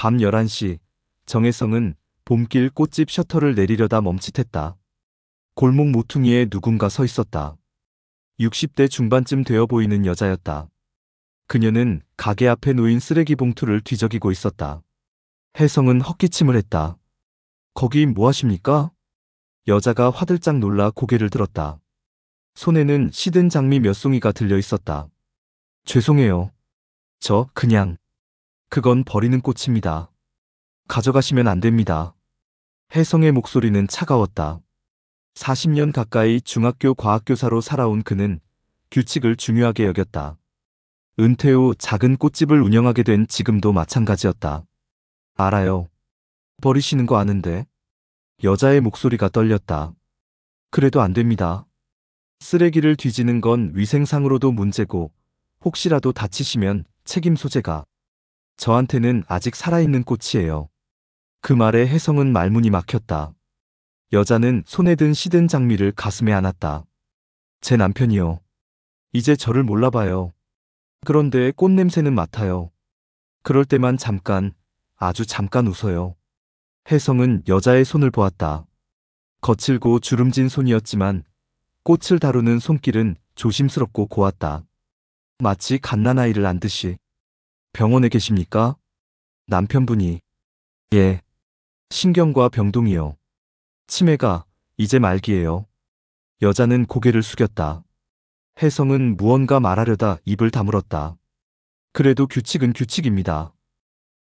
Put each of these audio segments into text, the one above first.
밤 11시, 정혜성은 봄길 꽃집 셔터를 내리려다 멈칫했다. 골목 모퉁이에 누군가 서 있었다. 60대 중반쯤 되어 보이는 여자였다. 그녀는 가게 앞에 놓인 쓰레기 봉투를 뒤적이고 있었다. 혜성은 헛기침을 했다. 거기 뭐 하십니까? 여자가 화들짝 놀라 고개를 들었다. 손에는 시든 장미 몇 송이가 들려 있었다. 죄송해요. 그건 버리는 꽃입니다. 가져가시면 안 됩니다. 혜성의 목소리는 차가웠다. 40년 가까이 중학교 과학교사로 살아온 그는 규칙을 중요하게 여겼다. 은퇴 후 작은 꽃집을 운영하게 된 지금도 마찬가지였다. 알아요. 버리시는 거 아는데. 여자의 목소리가 떨렸다. 그래도 안 됩니다. 쓰레기를 뒤지는 건 위생상으로도 문제고 혹시라도 다치시면 책임 소재가. 저한테는 아직 살아있는 꽃이에요. 그 말에 혜성은 말문이 막혔다. 여자는 손에 든 시든 장미를 가슴에 안았다. 제 남편이요. 이제 저를 몰라봐요. 그런데 꽃 냄새는 맡아요. 그럴 때만 잠깐, 아주 잠깐 웃어요. 혜성은 여자의 손을 보았다. 거칠고 주름진 손이었지만 꽃을 다루는 손길은 조심스럽고 고왔다. 마치 갓난아이를 안듯이. 병원에 계십니까? 남편분이. 예. 신경과 병동이요. 치매가 이제 말기예요. 여자는 고개를 숙였다. 혜성은 무언가 말하려다 입을 다물었다. 그래도 규칙은 규칙입니다.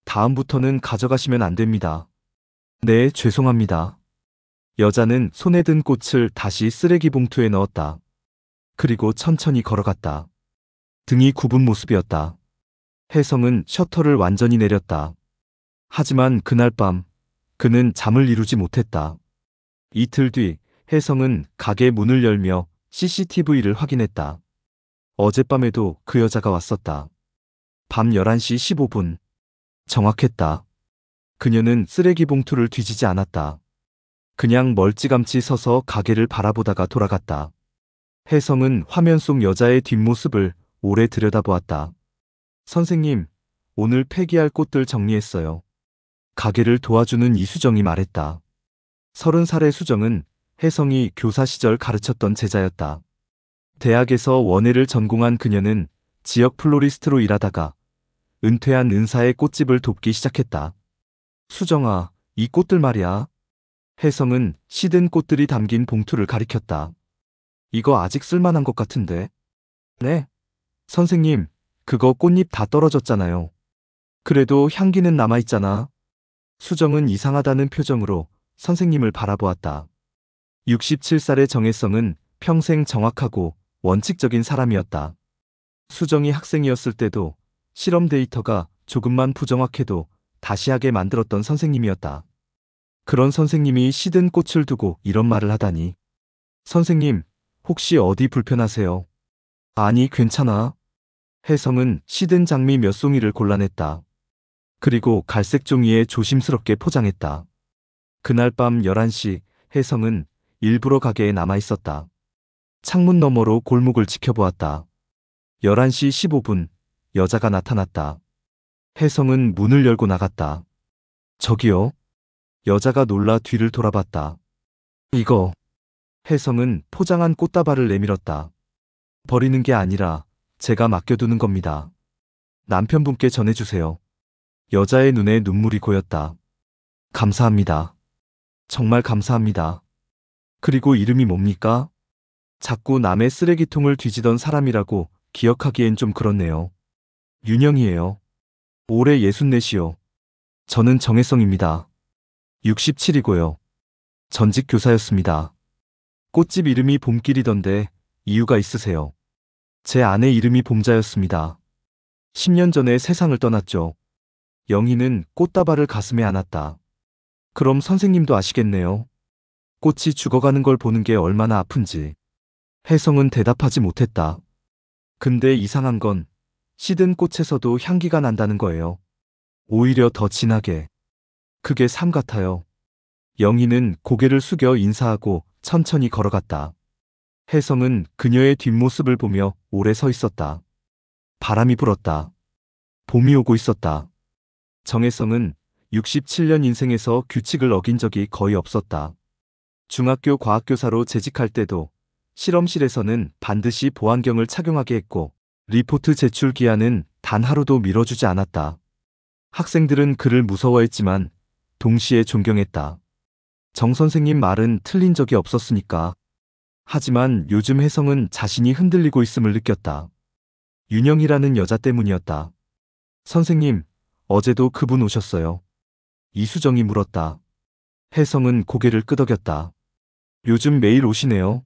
다음부터는 가져가시면 안 됩니다. 네, 죄송합니다. 여자는 손에 든 꽃을 다시 쓰레기 봉투에 넣었다. 그리고 천천히 걸어갔다. 등이 굽은 모습이었다. 혜성은 셔터를 완전히 내렸다. 하지만 그날 밤 그는 잠을 이루지 못했다. 이틀 뒤 혜성은 가게 문을 열며 CCTV를 확인했다. 어젯밤에도 그 여자가 왔었다. 밤 11시 15분. 정확했다. 그녀는 쓰레기 봉투를 뒤지지 않았다. 그냥 멀찌감치 서서 가게를 바라보다가 돌아갔다. 혜성은 화면 속 여자의 뒷모습을 오래 들여다보았다. 선생님, 오늘 폐기할 꽃들 정리했어요. 가게를 도와주는 이수정이 말했다. 30살의 수정은 혜성이 교사 시절 가르쳤던 제자였다. 대학에서 원예를 전공한 그녀는 지역 플로리스트로 일하다가 은퇴한 은사의 꽃집을 돕기 시작했다. 수정아, 이 꽃들 말이야. 혜성은 시든 꽃들이 담긴 봉투를 가리켰다. 이거 아직 쓸만한 것 같은데. 네. 선생님, 그거 꽃잎 다 떨어졌잖아요. 그래도 향기는 남아있잖아. 수정은 이상하다는 표정으로 선생님을 바라보았다. 67살의 정혜성은 평생 정확하고 원칙적인 사람이었다. 수정이 학생이었을 때도 실험 데이터가 조금만 부정확해도 다시 하게 만들었던 선생님이었다. 그런 선생님이 시든 꽃을 두고 이런 말을 하다니. 선생님, 혹시 어디 불편하세요? 아니, 괜찮아. 혜성은 시든 장미 몇 송이를 골라냈다. 그리고 갈색 종이에 조심스럽게 포장했다. 그날 밤 11시 혜성은 일부러 가게에 남아 있었다. 창문 너머로 골목을 지켜보았다. 11시 15분 여자가 나타났다. 혜성은 문을 열고 나갔다. 저기요. 여자가 놀라 뒤를 돌아봤다. 이거. 혜성은 포장한 꽃다발을 내밀었다. 버리는 게 아니라 제가 맡겨두는 겁니다. 남편분께 전해주세요. 여자의 눈에 눈물이 고였다. 감사합니다. 정말 감사합니다. 그리고 이름이 뭡니까? 자꾸 남의 쓰레기통을 뒤지던 사람이라고 기억하기엔 좀 그렇네요. 윤영이에요. 올해 64이요. 저는 정혜성입니다. 67이고요. 전직 교사였습니다. 꽃집 이름이 봄길이던데 이유가 있으세요? 제 아내 이름이 봄자였습니다. 10년 전에 세상을 떠났죠. 영희는 꽃다발을 가슴에 안았다. 그럼 선생님도 아시겠네요. 꽃이 죽어가는 걸 보는 게 얼마나 아픈지. 혜성은 대답하지 못했다. 근데 이상한 건 시든 꽃에서도 향기가 난다는 거예요. 오히려 더 진하게. 그게 삶 같아요. 영희는 고개를 숙여 인사하고 천천히 걸어갔다. 혜성은 그녀의 뒷모습을 보며 오래 서 있었다. 바람이 불었다. 봄이 오고 있었다. 정혜성은 67년 인생에서 규칙을 어긴 적이 거의 없었다. 중학교 과학교사로 재직할 때도 실험실에서는 반드시 보안경을 착용하게 했고 리포트 제출 기한은 단 하루도 미뤄주지 않았다. 학생들은 그를 무서워했지만 동시에 존경했다. 정 선생님 말은 틀린 적이 없었으니까. 하지만 요즘 혜성은 자신이 흔들리고 있음을 느꼈다. 윤영이라는 여자 때문이었다. 선생님, 어제도 그분 오셨어요. 이수정이 물었다. 혜성은 고개를 끄덕였다. 요즘 매일 오시네요.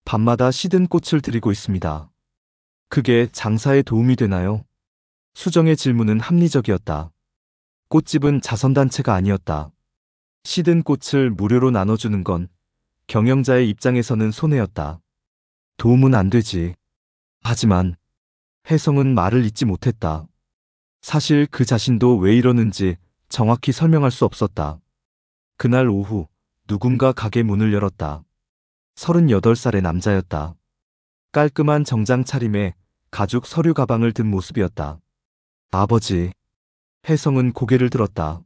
밤마다 시든 꽃을 드리고 있습니다. 그게 장사에 도움이 되나요? 수정의 질문은 합리적이었다. 꽃집은 자선단체가 아니었다. 시든 꽃을 무료로 나눠주는 건 경영자의 입장에서는 손해였다. 도움은 안 되지. 하지만 혜성은 말을 잇지 못했다. 사실 그 자신도 왜 이러는지 정확히 설명할 수 없었다. 그날 오후 누군가 가게 문을 열었다. 38살의 남자였다. 깔끔한 정장 차림에 가죽 서류 가방을 든 모습이었다. 아버지. 혜성은 고개를 들었다.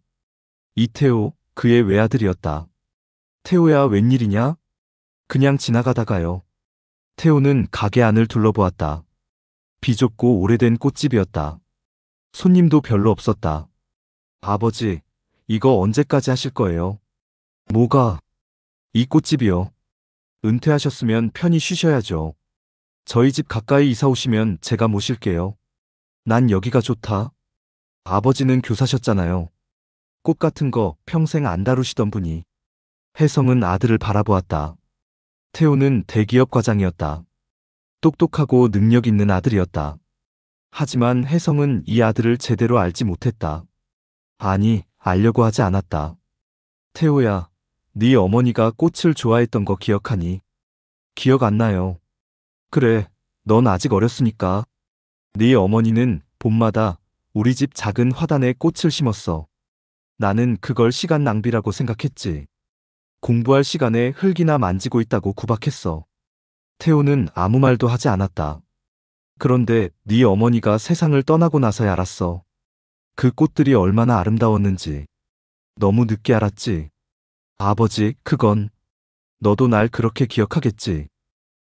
이태호, 그의 외아들이었다. 태호야, 웬일이냐? 그냥 지나가다가요. 태호는 가게 안을 둘러보았다. 비좁고 오래된 꽃집이었다. 손님도 별로 없었다. 아버지, 이거 언제까지 하실 거예요? 뭐가? 이 꽃집이요. 은퇴하셨으면 편히 쉬셔야죠. 저희 집 가까이 이사 오시면 제가 모실게요. 난 여기가 좋다. 아버지는 교사셨잖아요. 꽃 같은 거 평생 안 다루시던 분이. 혜성은 아들을 바라보았다. 태호는 대기업 과장이었다. 똑똑하고 능력 있는 아들이었다. 하지만 혜성은 이 아들을 제대로 알지 못했다. 아니, 알려고 하지 않았다. 태호야, 네 어머니가 꽃을 좋아했던 거 기억하니? 기억 안 나요. 그래, 넌 아직 어렸으니까. 네 어머니는 봄마다 우리 집 작은 화단에 꽃을 심었어. 나는 그걸 시간 낭비라고 생각했지. 공부할 시간에 흙이나 만지고 있다고 구박했어. 태호는 아무 말도 하지 않았다. 그런데 네 어머니가 세상을 떠나고 나서야 알았어. 그 꽃들이 얼마나 아름다웠는지. 너무 늦게 알았지. 아버지, 그건 너도 날 그렇게 기억하겠지.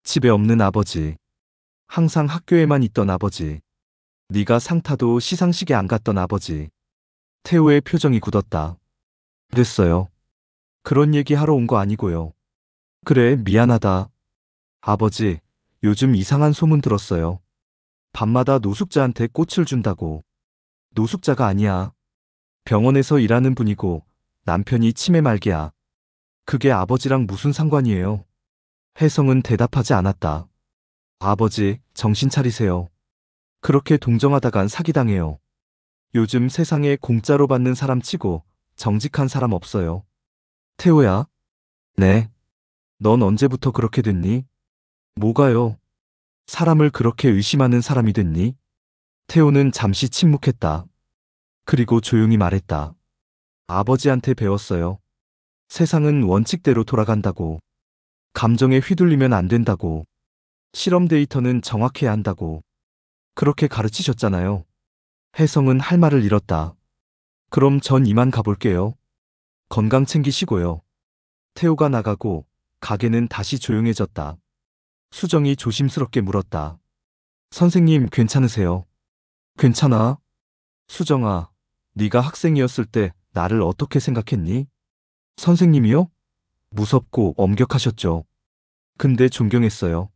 집에 없는 아버지. 항상 학교에만 있던 아버지. 네가 상타도 시상식에 안 갔던 아버지. 태호의 표정이 굳었다. 그랬어요. 그런 얘기 하러 온 거 아니고요. 그래, 미안하다. 아버지, 요즘 이상한 소문 들었어요. 밤마다 노숙자한테 꽃을 준다고. 노숙자가 아니야. 병원에서 일하는 분이고 남편이 치매 말기야. 그게 아버지랑 무슨 상관이에요? 혜성은 대답하지 않았다. 아버지, 정신 차리세요. 그렇게 동정하다간 사기당해요. 요즘 세상에 공짜로 받는 사람 치고 정직한 사람 없어요. 태호야? 네. 넌 언제부터 그렇게 됐니? 뭐가요? 사람을 그렇게 의심하는 사람이 됐니? 태호는 잠시 침묵했다. 그리고 조용히 말했다. 아버지한테 배웠어요. 세상은 원칙대로 돌아간다고. 감정에 휘둘리면 안 된다고. 실험 데이터는 정확해야 한다고. 그렇게 가르치셨잖아요. 혜성은 할 말을 잃었다. 그럼 전 이만 가볼게요. 건강 챙기시고요. 태호가 나가고 가게는 다시 조용해졌다. 수정이 조심스럽게 물었다. 선생님, 괜찮으세요? 괜찮아. 수정아, 네가 학생이었을 때 나를 어떻게 생각했니? 선생님이요? 무섭고 엄격하셨죠. 근데 존경했어요.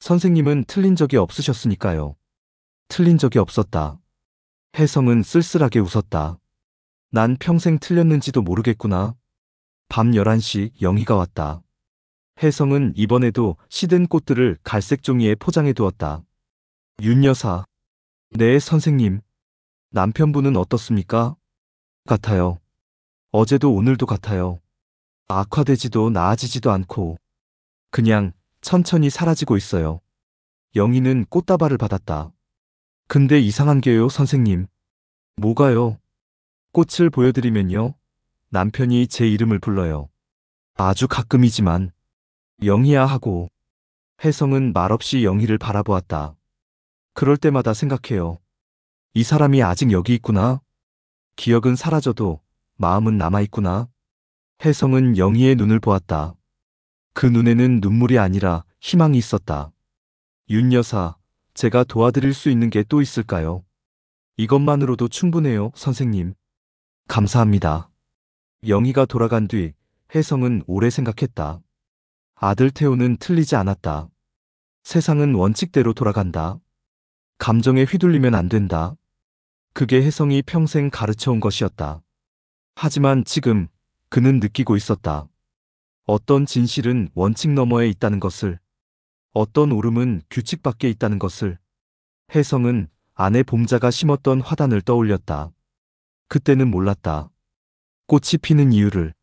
선생님은 틀린 적이 없으셨으니까요. 틀린 적이 없었다. 혜성은 쓸쓸하게 웃었다. 난 평생 틀렸는지도 모르겠구나. 밤 11시 영희가 왔다. 혜성은 이번에도 시든 꽃들을 갈색 종이에 포장해 두었다. 윤 여사. 네, 선생님. 남편분은 어떻습니까? 같아요. 어제도 오늘도 같아요. 악화되지도 나아지지도 않고 그냥 천천히 사라지고 있어요. 영희는 꽃다발을 받았다. 근데 이상한 게요, 선생님. 뭐가요? 꽃을 보여드리면요. 남편이 제 이름을 불러요. 아주 가끔이지만. 영희야 하고. 혜성은 말없이 영희를 바라보았다. 그럴 때마다 생각해요. 이 사람이 아직 여기 있구나. 기억은 사라져도 마음은 남아있구나. 혜성은 영희의 눈을 보았다. 그 눈에는 눈물이 아니라 희망이 있었다. 윤 여사, 제가 도와드릴 수 있는 게 또 있을까요? 이것만으로도 충분해요, 선생님. 감사합니다. 영희가 돌아간 뒤 혜성은 오래 생각했다. 아들 태호는 틀리지 않았다. 세상은 원칙대로 돌아간다. 감정에 휘둘리면 안 된다. 그게 혜성이 평생 가르쳐온 것이었다. 하지만 지금 그는 느끼고 있었다. 어떤 진실은 원칙 너머에 있다는 것을, 어떤 옳음은 규칙 밖에 있다는 것을. 혜성은 아내 봄자가 심었던 화단을 떠올렸다. 그때는 몰랐다. 꽃이 피는 이유를.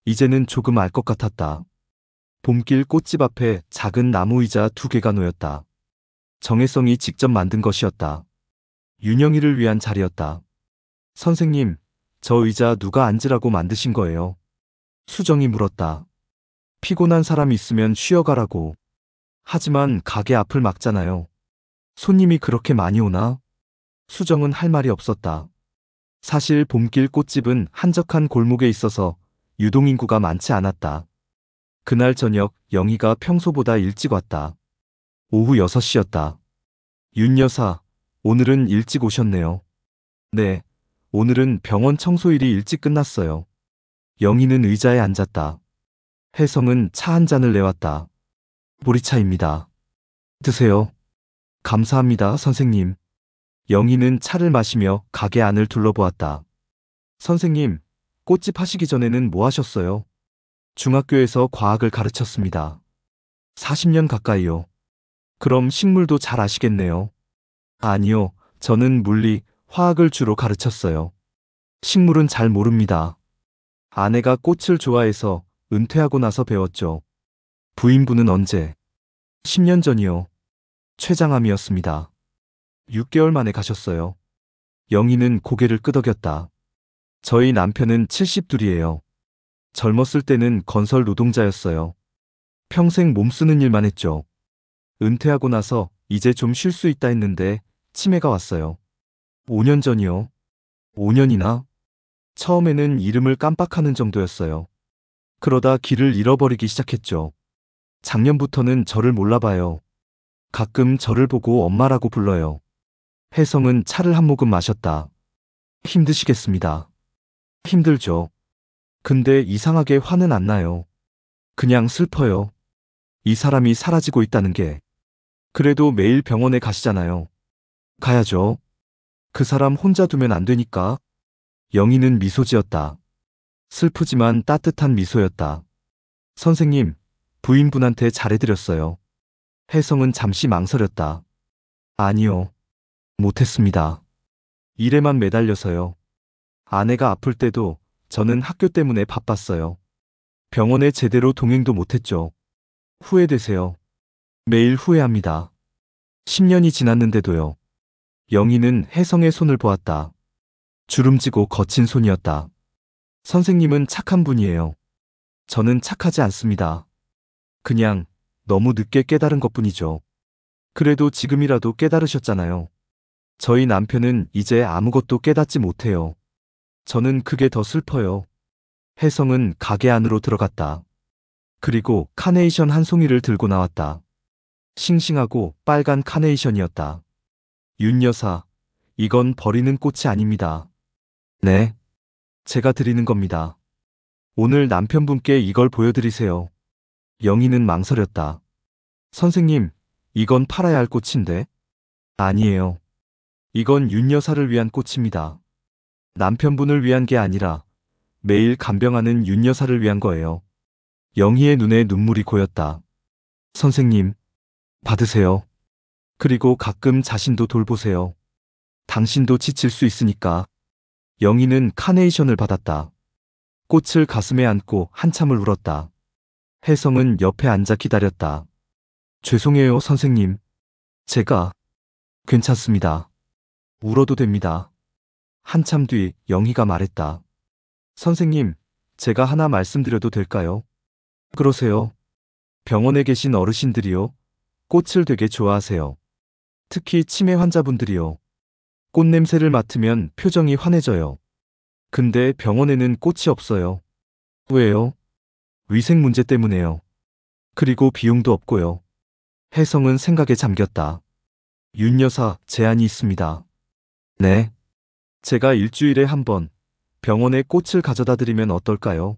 이제는 조금 알 것 같았다. 봄길 꽃집 앞에 작은 나무 의자 2개가 놓였다. 정혜성이 직접 만든 것이었다. 윤영이를 위한 자리였다. 선생님, 저 의자 누가 앉으라고 만드신 거예요? 수정이 물었다. 피곤한 사람 있으면 쉬어가라고. 하지만 가게 앞을 막잖아요. 손님이 그렇게 많이 오나? 수정은 할 말이 없었다. 사실 봄길 꽃집은 한적한 골목에 있어서 유동인구가 많지 않았다. 그날 저녁 영희가 평소보다 일찍 왔다. 오후 6시였다. 윤 여사, 오늘은 일찍 오셨네요. 네, 오늘은 병원 청소일이 일찍 끝났어요. 영희는 의자에 앉았다. 혜성은 차 한 잔을 내왔다. 보리차입니다. 드세요. 감사합니다, 선생님. 영희는 차를 마시며 가게 안을 둘러보았다. 선생님, 꽃집 하시기 전에는 뭐 하셨어요? 중학교에서 과학을 가르쳤습니다. 40년 가까이요. 그럼 식물도 잘 아시겠네요. 아니요, 저는 물리, 화학을 주로 가르쳤어요. 식물은 잘 모릅니다. 아내가 꽃을 좋아해서 은퇴하고 나서 배웠죠. 부인분은 언제? 10년 전이요. 췌장암이었습니다. 6개월 만에 가셨어요. 영희는 고개를 끄덕였다. 저희 남편은 72이에요. 젊었을 때는 건설 노동자였어요. 평생 몸쓰는 일만 했죠. 은퇴하고 나서 이제 좀 쉴 수 있다 했는데 치매가 왔어요. 5년 전이요. 5년이나? 처음에는 이름을 깜빡하는 정도였어요. 그러다 길을 잃어버리기 시작했죠. 작년부터는 저를 몰라봐요. 가끔 저를 보고 엄마라고 불러요. 혜성은 차를 한 모금 마셨다. 힘드시겠습니다. 힘들죠. 근데 이상하게 화는 안 나요. 그냥 슬퍼요. 이 사람이 사라지고 있다는 게. 그래도 매일 병원에 가시잖아요. 가야죠. 그 사람 혼자 두면 안 되니까. 영희는 미소 지었다. 슬프지만 따뜻한 미소였다. 선생님, 부인분한테 잘해드렸어요. 혜성은 잠시 망설였다. 아니요. 못했습니다. 일에만 매달려서요. 아내가 아플 때도 저는 학교 때문에 바빴어요. 병원에 제대로 동행도 못했죠. 후회되세요. 매일 후회합니다. 10년이 지났는데도요. 영희는 혜성의 손을 보았다. 주름지고 거친 손이었다. 선생님은 착한 분이에요. 저는 착하지 않습니다. 그냥 너무 늦게 깨달은 것뿐이죠. 그래도 지금이라도 깨달으셨잖아요. 저희 남편은 이제 아무것도 깨닫지 못해요. 저는 그게 더 슬퍼요. 혜성은 가게 안으로 들어갔다. 그리고 카네이션 한 송이를 들고 나왔다. 싱싱하고 빨간 카네이션이었다. 윤 여사, 이건 버리는 꽃이 아닙니다. 네, 제가 드리는 겁니다. 오늘 남편분께 이걸 보여드리세요. 영희는 망설였다. 선생님, 이건 팔아야 할 꽃인데? 아니에요. 이건 윤 여사를 위한 꽃입니다. 남편분을 위한 게 아니라 매일 간병하는 윤 여사를 위한 거예요. 영희의 눈에 눈물이 고였다. 선생님, 받으세요. 그리고 가끔 자신도 돌보세요. 당신도 지칠 수 있으니까. 영희는 카네이션을 받았다. 꽃을 가슴에 안고 한참을 울었다. 혜성은 옆에 앉아 기다렸다. 죄송해요, 선생님. 제가. 괜찮습니다. 울어도 됩니다. 한참 뒤 영희가 말했다. 선생님, 제가 하나 말씀드려도 될까요? 그러세요. 병원에 계신 어르신들이요. 꽃을 되게 좋아하세요. 특히 치매 환자분들이요. 꽃 냄새를 맡으면 표정이 환해져요. 근데 병원에는 꽃이 없어요. 왜요? 위생 문제 때문에요. 그리고 비용도 없고요. 혜성은 생각에 잠겼다. 윤 여사, 제안이 있습니다. 네. 제가 일주일에 한 번 병원에 꽃을 가져다 드리면 어떨까요?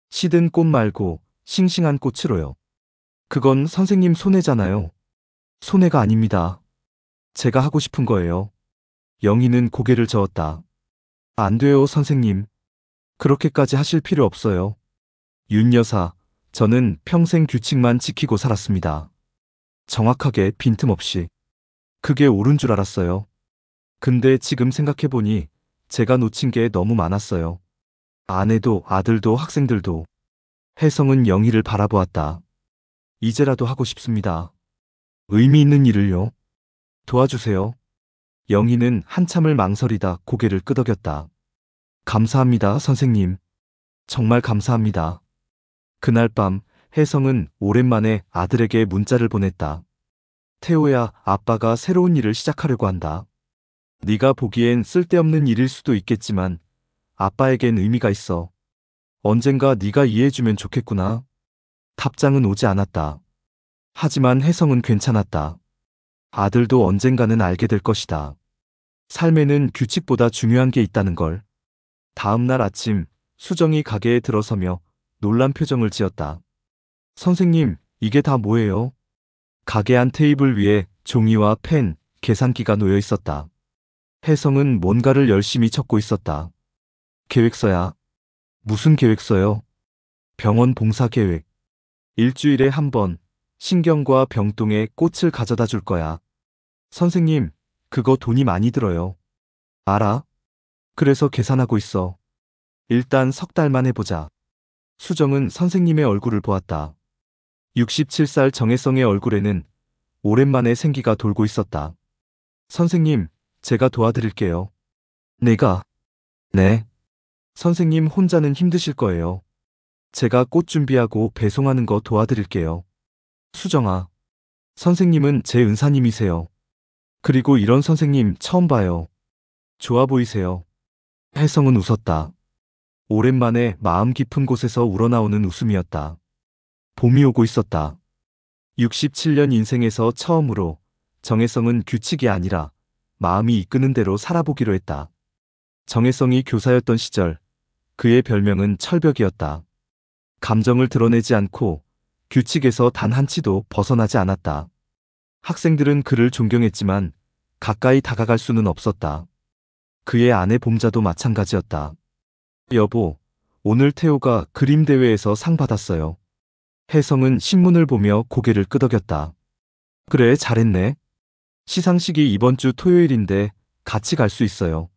시든 꽃 말고 싱싱한 꽃으로요. 그건 선생님 손해잖아요. 손해가 아닙니다. 제가 하고 싶은 거예요. 영희는 고개를 저었다. 안 돼요, 선생님. 그렇게까지 하실 필요 없어요. 윤 여사, 저는 평생 규칙만 지키고 살았습니다. 정확하게 빈틈없이. 그게 옳은 줄 알았어요. 근데 지금 생각해보니 제가 놓친 게 너무 많았어요. 아내도 아들도 학생들도. 혜성은 영희를 바라보았다. 이제라도 하고 싶습니다. 의미 있는 일을요. 도와주세요. 영희는 한참을 망설이다 고개를 끄덕였다. 감사합니다, 선생님. 정말 감사합니다. 그날 밤 혜성은 오랜만에 아들에게 문자를 보냈다. 태호야, 아빠가 새로운 일을 시작하려고 한다. 네가 보기엔 쓸데없는 일일 수도 있겠지만 아빠에겐 의미가 있어. 언젠가 네가 이해해주면 좋겠구나. 답장은 오지 않았다. 하지만 혜성은 괜찮았다. 아들도 언젠가는 알게 될 것이다. 삶에는 규칙보다 중요한 게 있다는 걸. 다음 날 아침 수정이 가게에 들어서며 놀란 표정을 지었다. 선생님, 이게 다 뭐예요? 가게 안 테이블 위에 종이와 펜, 계산기가 놓여 있었다. 혜성은 뭔가를 열심히 적고 있었다. 계획서야. 무슨 계획서요? 병원 봉사 계획. 일주일에 한 번 신경과 병동에 꽃을 가져다 줄 거야. 선생님, 그거 돈이 많이 들어요. 알아? 그래서 계산하고 있어. 일단 석 달만 해보자. 수정은 선생님의 얼굴을 보았다. 67살 정혜성의 얼굴에는 오랜만에 생기가 돌고 있었다. 선생님, 제가 도와드릴게요. 내가? 네. 선생님 혼자는 힘드실 거예요. 제가 꽃 준비하고 배송하는 거 도와드릴게요. 수정아. 선생님은 제 은사님이세요. 그리고 이런 선생님 처음 봐요. 좋아 보이세요. 혜성은 웃었다. 오랜만에 마음 깊은 곳에서 우러나오는 웃음이었다. 봄이 오고 있었다. 67년 인생에서 처음으로 정혜성은 규칙이 아니라 마음이 이끄는 대로 살아보기로 했다. 정혜성이 교사였던 시절 그의 별명은 철벽이었다. 감정을 드러내지 않고 규칙에서 단 한 치도 벗어나지 않았다. 학생들은 그를 존경했지만 가까이 다가갈 수는 없었다. 그의 아내 봄자도 마찬가지였다. 여보, 오늘 태호가 그림 대회에서 상 받았어요. 혜성은 신문을 보며 고개를 끄덕였다. 그래, 잘했네. 시상식이 이번 주 토요일인데 같이 갈 수 있어요.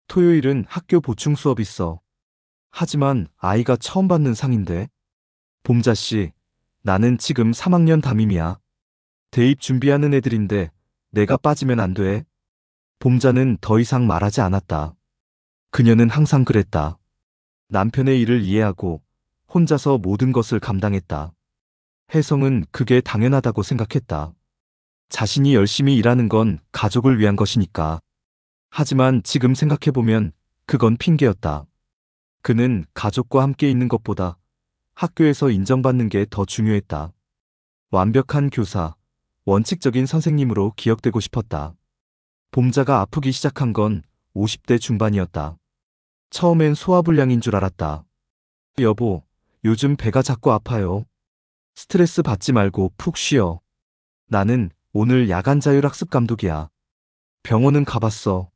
토요일은 학교 보충 수업 있어. 하지만 아이가 처음 받는 상인데. 봄자씨, 나는 지금 3학년 담임이야. 대입 준비하는 애들인데 내가 빠지면 안 돼. 봄자는 더 이상 말하지 않았다. 그녀는 항상 그랬다. 남편의 일을 이해하고 혼자서 모든 것을 감당했다. 혜성은 그게 당연하다고 생각했다. 자신이 열심히 일하는 건 가족을 위한 것이니까. 하지만 지금 생각해보면 그건 핑계였다. 그는 가족과 함께 있는 것보다 학교에서 인정받는 게 더 중요했다. 완벽한 교사, 원칙적인 선생님으로 기억되고 싶었다. 봄자가 아프기 시작한 건 50대 중반이었다. 처음엔 소화불량인 줄 알았다. 여보, 요즘 배가 자꾸 아파요. 스트레스 받지 말고 푹 쉬어. 나는 오늘 야간 자율학습 감독이야. 병원은 가봤어.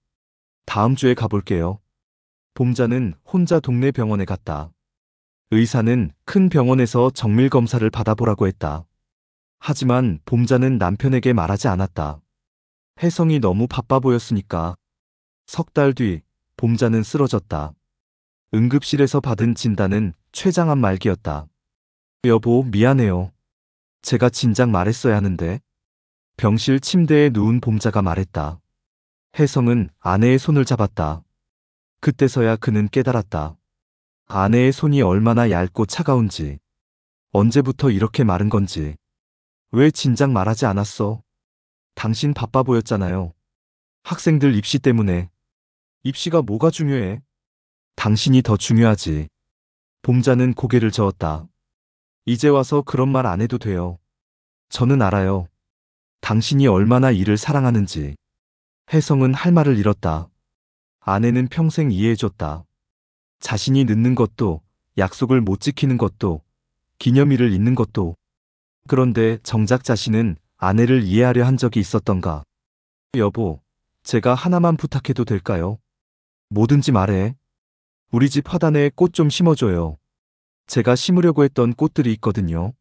다음 주에 가볼게요. 봄자는 혼자 동네 병원에 갔다. 의사는 큰 병원에서 정밀 검사를 받아보라고 했다. 하지만 봄자는 남편에게 말하지 않았다. 혜성이 너무 바빠 보였으니까. 석 달 뒤 봄자는 쓰러졌다. 응급실에서 받은 진단은 췌장암 말기였다. 여보, 미안해요. 제가 진작 말했어야 하는데. 병실 침대에 누운 봄자가 말했다. 혜성은 아내의 손을 잡았다. 그때서야 그는 깨달았다. 아내의 손이 얼마나 얇고 차가운지. 언제부터 이렇게 마른 건지. 왜 진작 말하지 않았어? 당신 바빠 보였잖아요. 학생들 입시 때문에. 입시가 뭐가 중요해? 당신이 더 중요하지. 봄자는 고개를 저었다. 이제 와서 그런 말 안 해도 돼요. 저는 알아요. 당신이 얼마나 일을 사랑하는지. 혜성은 할 말을 잃었다. 아내는 평생 이해해줬다. 자신이 늦는 것도, 약속을 못 지키는 것도, 기념일을 잊는 것도. 그런데 정작 자신은 아내를 이해하려 한 적이 있었던가. 여보, 제가 하나만 부탁해도 될까요? 뭐든지 말해. 우리 집 화단에 꽃 좀 심어줘요. 제가 심으려고 했던 꽃들이 있거든요.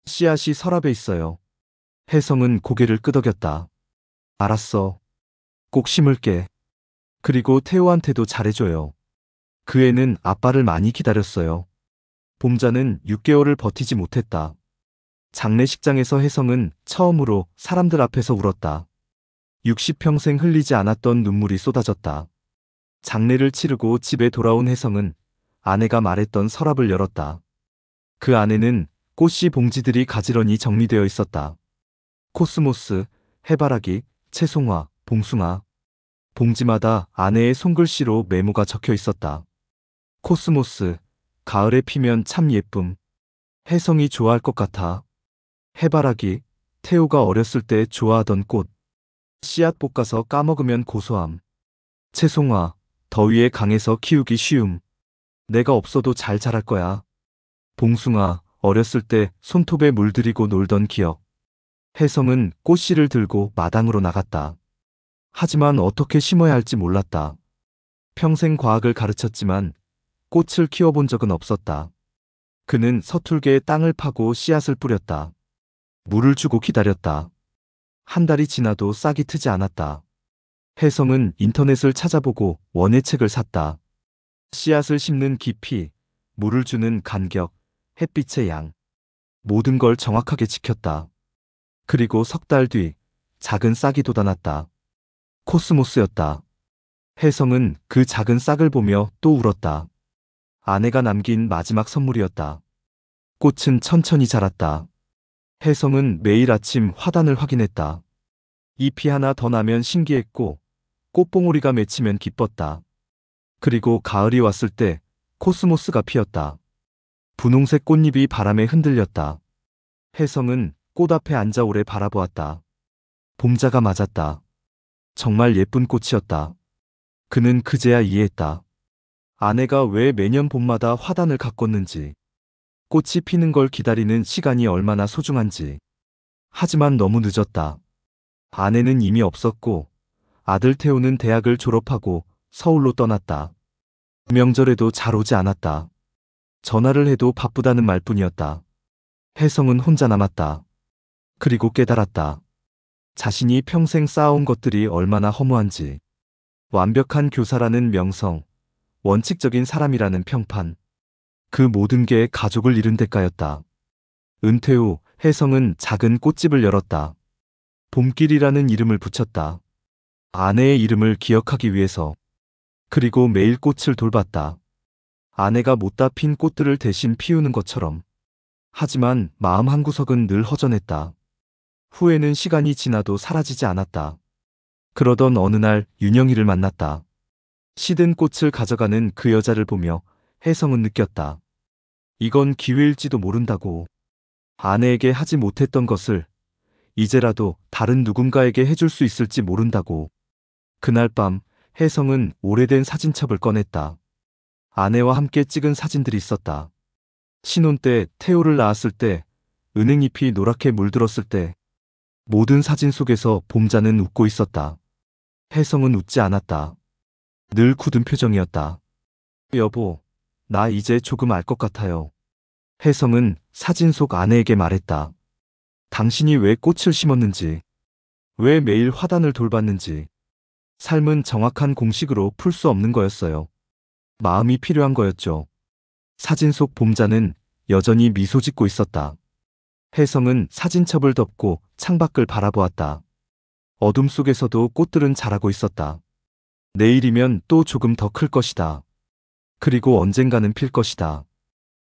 씨앗이 서랍에 있어요. 혜성은 고개를 끄덕였다. 알았어. 꼭 심을게. 그리고 태호한테도 잘해줘요. 그 애는 아빠를 많이 기다렸어요. 봄자는 6개월을 버티지 못했다. 장례식장에서 혜성은 처음으로 사람들 앞에서 울었다. 60평생 흘리지 않았던 눈물이 쏟아졌다. 장례를 치르고 집에 돌아온 혜성은 아내가 말했던 서랍을 열었다. 그 안에는 꽃씨 봉지들이 가지런히 정리되어 있었다. 코스모스, 해바라기, 채송화, 봉숭아. 봉지마다 아내의 손글씨로 메모가 적혀 있었다. 코스모스, 가을에 피면 참 예쁨. 혜성이 좋아할 것 같아. 해바라기, 태호가 어렸을 때 좋아하던 꽃. 씨앗 볶아서 까먹으면 고소함. 채송화, 더위에 강해서 키우기 쉬움. 내가 없어도 잘 자랄 거야. 봉숭아, 어렸을 때 손톱에 물들이고 놀던 기억. 혜성은 꽃씨를 들고 마당으로 나갔다. 하지만 어떻게 심어야 할지 몰랐다. 평생 과학을 가르쳤지만 꽃을 키워본 적은 없었다. 그는 서툴게 땅을 파고 씨앗을 뿌렸다. 물을 주고 기다렸다. 한 달이 지나도 싹이 트지 않았다. 혜성은 인터넷을 찾아보고 원예책을 샀다. 씨앗을 심는 깊이, 물을 주는 간격, 햇빛의 양. 모든 걸 정확하게 지켰다. 그리고 석 달 뒤 작은 싹이 돋아났다. 코스모스였다. 혜성은 그 작은 싹을 보며 또 울었다. 아내가 남긴 마지막 선물이었다. 꽃은 천천히 자랐다. 혜성은 매일 아침 화단을 확인했다. 잎이 하나 더 나면 신기했고 꽃봉오리가 맺히면 기뻤다. 그리고 가을이 왔을 때 코스모스가 피었다. 분홍색 꽃잎이 바람에 흔들렸다. 혜성은 꽃 앞에 앉아 오래 바라보았다. 봄자가 맞았다. 정말 예쁜 꽃이었다. 그는 그제야 이해했다. 아내가 왜 매년 봄마다 화단을 가꿨는지, 꽃이 피는 걸 기다리는 시간이 얼마나 소중한지. 하지만 너무 늦었다. 아내는 이미 없었고 아들 태우는 대학을 졸업하고 서울로 떠났다. 명절에도 잘 오지 않았다. 전화를 해도 바쁘다는 말뿐이었다. 혜성은 혼자 남았다. 그리고 깨달았다. 자신이 평생 쌓아온 것들이 얼마나 허무한지. 완벽한 교사라는 명성, 원칙적인 사람이라는 평판. 그 모든 게 가족을 잃은 대가였다. 은퇴 후 혜성은 작은 꽃집을 열었다. 봄길이라는 이름을 붙였다. 아내의 이름을 기억하기 위해서. 그리고 매일 꽃을 돌봤다. 아내가 못다 핀 꽃들을 대신 피우는 것처럼. 하지만 마음 한구석은 늘 허전했다. 후회는 시간이 지나도 사라지지 않았다. 그러던 어느 날 윤영이를 만났다. 시든 꽃을 가져가는 그 여자를 보며 혜성은 느꼈다. 이건 기회일지도 모른다고. 아내에게 하지 못했던 것을 이제라도 다른 누군가에게 해줄 수 있을지 모른다고. 그날 밤 혜성은 오래된 사진첩을 꺼냈다. 아내와 함께 찍은 사진들이 있었다. 신혼 때, 태호를 낳았을 때, 은행잎이 노랗게 물들었을 때. 모든 사진 속에서 봄자는 웃고 있었다. 혜성은 웃지 않았다. 늘 굳은 표정이었다. 여보, 나 이제 조금 알 것 같아요. 혜성은 사진 속 아내에게 말했다. 당신이 왜 꽃을 심었는지, 왜 매일 화단을 돌봤는지. 삶은 정확한 공식으로 풀 수 없는 거였어요. 마음이 필요한 거였죠. 사진 속 봄자는 여전히 미소 짓고 있었다. 혜성은 사진첩을 덮고 창밖을 바라보았다. 어둠 속에서도 꽃들은 자라고 있었다. 내일이면 또 조금 더 클 것이다. 그리고 언젠가는 필 것이다.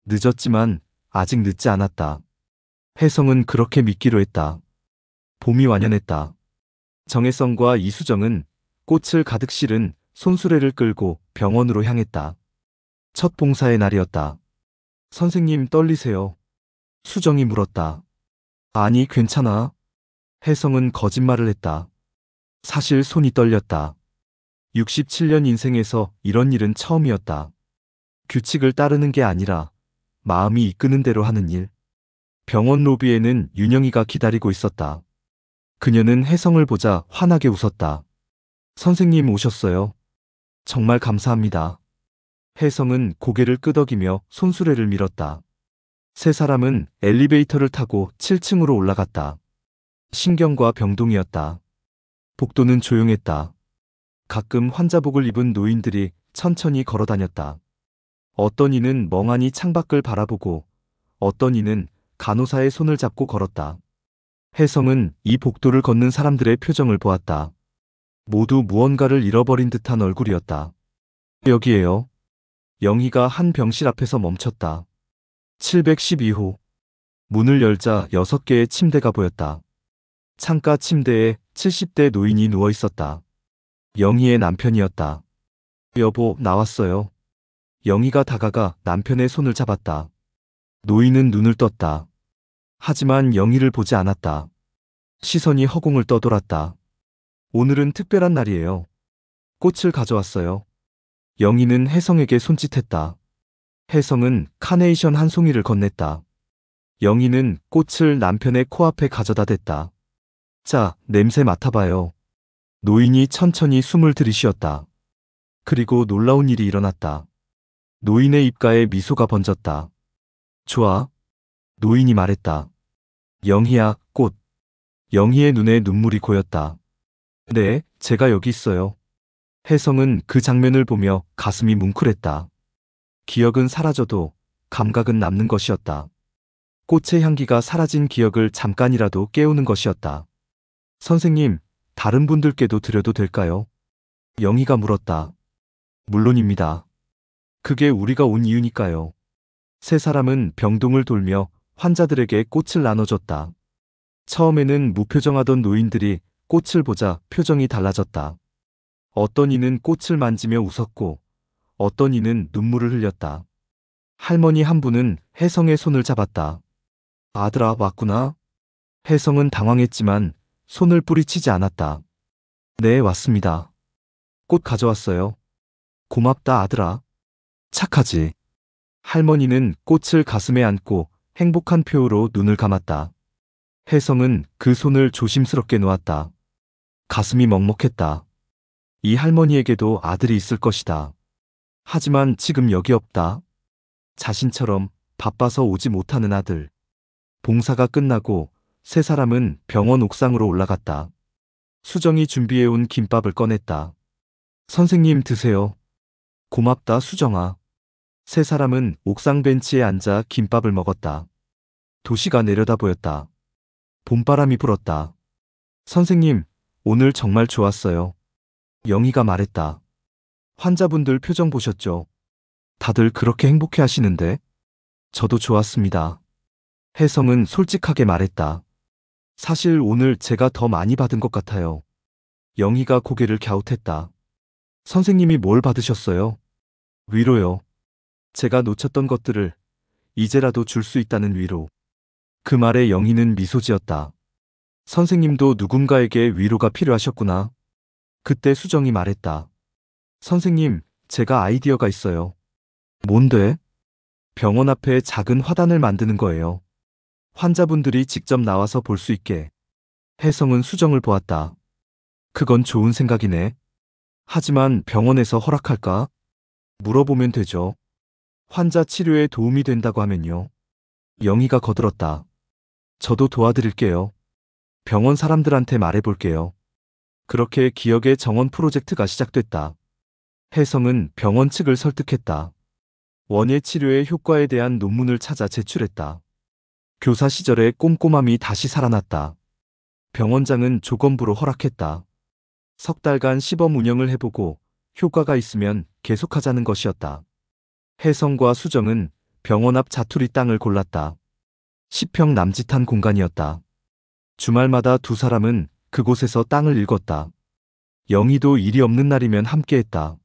늦었지만 아직 늦지 않았다. 혜성은 그렇게 믿기로 했다. 봄이 완연했다. 정혜성과 이수정은 꽃을 가득 실은 손수레를 끌고 병원으로 향했다. 첫 봉사의 날이었다. 선생님 떨리세요? 수정이 물었다. 아니, 괜찮아. 혜성은 거짓말을 했다. 사실 손이 떨렸다. 67년 인생에서 이런 일은 처음이었다. 규칙을 따르는 게 아니라 마음이 이끄는 대로 하는 일. 병원 로비에는 윤영이가 기다리고 있었다. 그녀는 혜성을 보자 환하게 웃었다. 선생님 오셨어요. 정말 감사합니다. 혜성은 고개를 끄덕이며 손수레를 밀었다. 세 사람은 엘리베이터를 타고 7층으로 올라갔다. 신경과 병동이었다. 복도는 조용했다. 가끔 환자복을 입은 노인들이 천천히 걸어 다녔다. 어떤 이는 멍하니 창밖을 바라보고 어떤 이는 간호사의 손을 잡고 걸었다. 혜성은 이 복도를 걷는 사람들의 표정을 보았다. 모두 무언가를 잃어버린 듯한 얼굴이었다. 여기에요. 영희가 한 병실 앞에서 멈췄다. 712호. 문을 열자 6개의 침대가 보였다. 창가 침대에 70대 노인이 누워 있었다. 영희의 남편이었다. 여보, 나왔어요. 영희가 다가가 남편의 손을 잡았다. 노인은 눈을 떴다. 하지만 영희를 보지 않았다. 시선이 허공을 떠돌았다. 오늘은 특별한 날이에요. 꽃을 가져왔어요. 영희는 혜성에게 손짓했다. 혜성은 카네이션 한 송이를 건넸다. 영희는 꽃을 남편의 코앞에 가져다 댔다. 자, 냄새 맡아봐요. 노인이 천천히 숨을 들이쉬었다. 그리고 놀라운 일이 일어났다. 노인의 입가에 미소가 번졌다. 좋아. 노인이 말했다. 영희야, 꽃. 영희의 눈에 눈물이 고였다. 네, 제가 여기 있어요. 혜성은 그 장면을 보며 가슴이 뭉클했다. 기억은 사라져도 감각은 남는 것이었다. 꽃의 향기가 사라진 기억을 잠깐이라도 깨우는 것이었다. 선생님, 다른 분들께도 드려도 될까요? 영희가 물었다. 물론입니다. 그게 우리가 온 이유니까요. 세 사람은 병동을 돌며 환자들에게 꽃을 나눠줬다. 처음에는 무표정하던 노인들이 꽃을 보자 표정이 달라졌다. 어떤 이는 꽃을 만지며 웃었고 어떤 이는 눈물을 흘렸다. 할머니 한 분은 혜성의 손을 잡았다. 아들아, 왔구나. 혜성은 당황했지만 손을 뿌리치지 않았다. 네, 왔습니다. 꽃 가져왔어요. 고맙다, 아들아. 착하지. 할머니는 꽃을 가슴에 안고 행복한 표호로 눈을 감았다. 혜성은 그 손을 조심스럽게 놓았다. 가슴이 먹먹했다. 이 할머니에게도 아들이 있을 것이다. 하지만 지금 여기 없다. 자신처럼 바빠서 오지 못하는 아들. 봉사가 끝나고 세 사람은 병원 옥상으로 올라갔다. 수정이 준비해온 김밥을 꺼냈다. 선생님 드세요. 고맙다, 수정아. 세 사람은 옥상 벤치에 앉아 김밥을 먹었다. 도시가 내려다 보였다. 봄바람이 불었다. 선생님, 오늘 정말 좋았어요. 영희가 말했다. 환자분들 표정 보셨죠? 다들 그렇게 행복해 하시는데? 저도 좋았습니다. 혜성은 솔직하게 말했다. 사실 오늘 제가 더 많이 받은 것 같아요. 영희가 고개를 갸웃했다. 선생님이 뭘 받으셨어요? 위로요. 제가 놓쳤던 것들을 이제라도 줄 수 있다는 위로. 그 말에 영희는 미소 지었다. 선생님도 누군가에게 위로가 필요하셨구나. 그때 수정이 말했다. 선생님, 제가 아이디어가 있어요. 뭔데? 병원 앞에 작은 화단을 만드는 거예요. 환자분들이 직접 나와서 볼 수 있게. 혜성은 수정을 보았다. 그건 좋은 생각이네. 하지만 병원에서 허락할까? 물어보면 되죠. 환자 치료에 도움이 된다고 하면요. 영희가 거들었다. 저도 도와드릴게요. 병원 사람들한테 말해볼게요. 그렇게 기억의 정원 프로젝트가 시작됐다. 혜성은 병원 측을 설득했다. 원예 치료의 효과에 대한 논문을 찾아 제출했다. 교사 시절의 꼼꼼함이 다시 살아났다. 병원장은 조건부로 허락했다. 석 달간 시범 운영을 해보고 효과가 있으면 계속하자는 것이었다. 혜성과 수정은 병원 앞 자투리 땅을 골랐다. 10평 남짓한 공간이었다. 주말마다 두 사람은 그곳에서 땅을 일궜다. 영희도 일이 없는 날이면 함께했다.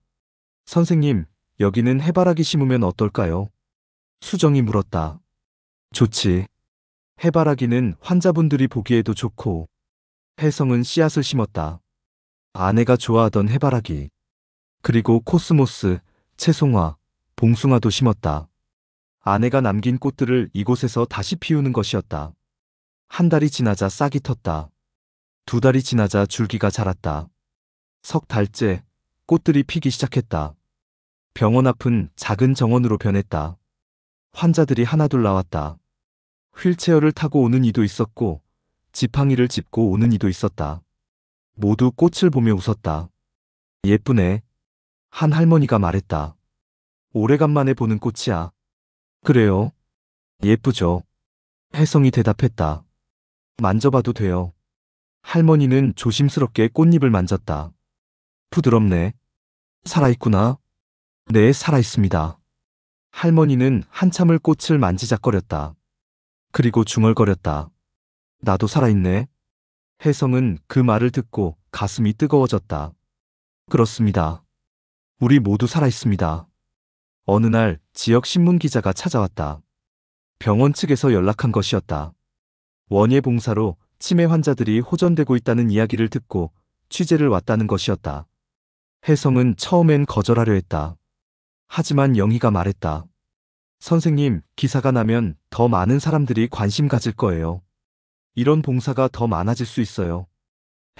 선생님, 여기는 해바라기 심으면 어떨까요? 수정이 물었다. 좋지. 해바라기는 환자분들이 보기에도 좋고. 혜성은 씨앗을 심었다. 아내가 좋아하던 해바라기. 그리고 코스모스, 채송화, 봉숭아도 심었다. 아내가 남긴 꽃들을 이곳에서 다시 피우는 것이었다. 한 달이 지나자 싹이 텄다. 두 달이 지나자 줄기가 자랐다. 석 달째 꽃들이 피기 시작했다. 병원 앞은 작은 정원으로 변했다. 환자들이 하나둘 나왔다. 휠체어를 타고 오는 이도 있었고 지팡이를 짚고 오는 이도 있었다. 모두 꽃을 보며 웃었다. 예쁘네. 한 할머니가 말했다. 오래간만에 보는 꽃이야. 그래요. 예쁘죠. 혜성이 대답했다. 만져봐도 돼요. 할머니는 조심스럽게 꽃잎을 만졌다. 부드럽네. 살아있구나. 네, 살아있습니다. 할머니는 한참을 꽃을 만지작거렸다. 그리고 중얼거렸다. 나도 살아있네. 혜성은 그 말을 듣고 가슴이 뜨거워졌다. 그렇습니다. 우리 모두 살아있습니다. 어느 날 지역 신문 기자가 찾아왔다. 병원 측에서 연락한 것이었다. 원예 봉사로 치매 환자들이 호전되고 있다는 이야기를 듣고 취재를 왔다는 것이었다. 혜성은 처음엔 거절하려 했다. 하지만 영희가 말했다. 선생님, 기사가 나면 더 많은 사람들이 관심 가질 거예요. 이런 봉사가 더 많아질 수 있어요.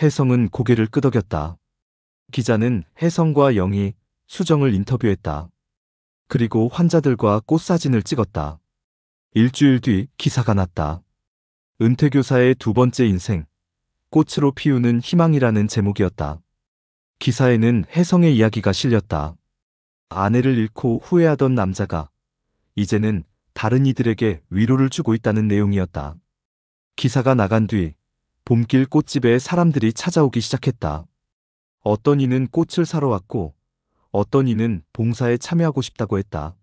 혜성은 고개를 끄덕였다. 기자는 혜성과 영희, 수정을 인터뷰했다. 그리고 환자들과 꽃사진을 찍었다. 일주일 뒤 기사가 났다. 은퇴교사의 두 번째 인생, 꽃으로 피우는 희망이라는 제목이었다. 기사에는 혜성의 이야기가 실렸다. 아내를 잃고 후회하던 남자가 이제는 다른 이들에게 위로를 주고 있다는 내용이었다. 기사가 나간 뒤 봄길 꽃집에 사람들이 찾아오기 시작했다. 어떤 이는 꽃을 사러 왔고 어떤 이는 봉사에 참여하고 싶다고 했다.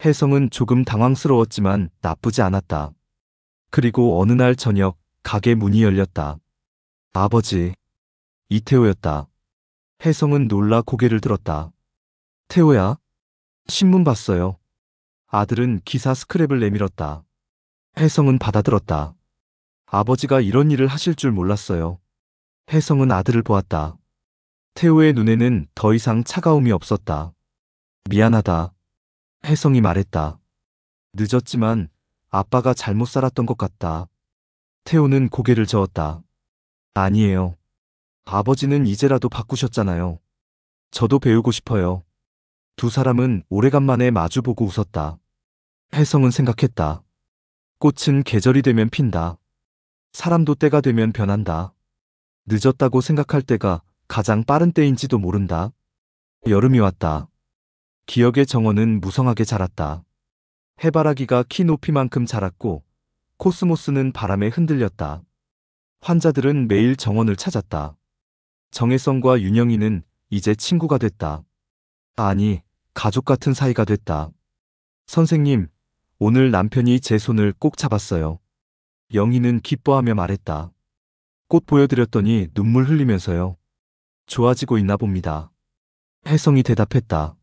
혜성은 조금 당황스러웠지만 나쁘지 않았다. 그리고 어느 날 저녁 가게 문이 열렸다. 아버지, 이태호였다. 혜성은 놀라 고개를 들었다. 태호야? 신문 봤어요. 아들은 기사 스크랩을 내밀었다. 혜성은 받아들었다. 아버지가 이런 일을 하실 줄 몰랐어요. 혜성은 아들을 보았다. 태호의 눈에는 더 이상 차가움이 없었다. 미안하다. 혜성이 말했다. 늦었지만 아빠가 잘못 살았던 것 같다. 태호는 고개를 저었다. 아니에요. 아버지는 이제라도 바꾸셨잖아요. 저도 배우고 싶어요. 두 사람은 오래간만에 마주보고 웃었다. 혜성은 생각했다. 꽃은 계절이 되면 핀다. 사람도 때가 되면 변한다. 늦었다고 생각할 때가 가장 빠른 때인지도 모른다. 여름이 왔다. 기억의 정원은 무성하게 자랐다. 해바라기가 키 높이만큼 자랐고 코스모스는 바람에 흔들렸다. 환자들은 매일 정원을 찾았다. 정혜성과 윤영이는 이제 친구가 됐다. 아니, 가족 같은 사이가 됐다. 선생님, 오늘 남편이 제 손을 꼭 잡았어요. 영희는 기뻐하며 말했다. 꽃 보여드렸더니 눈물 흘리면서요. 좋아지고 있나 봅니다. 혜성이 대답했다.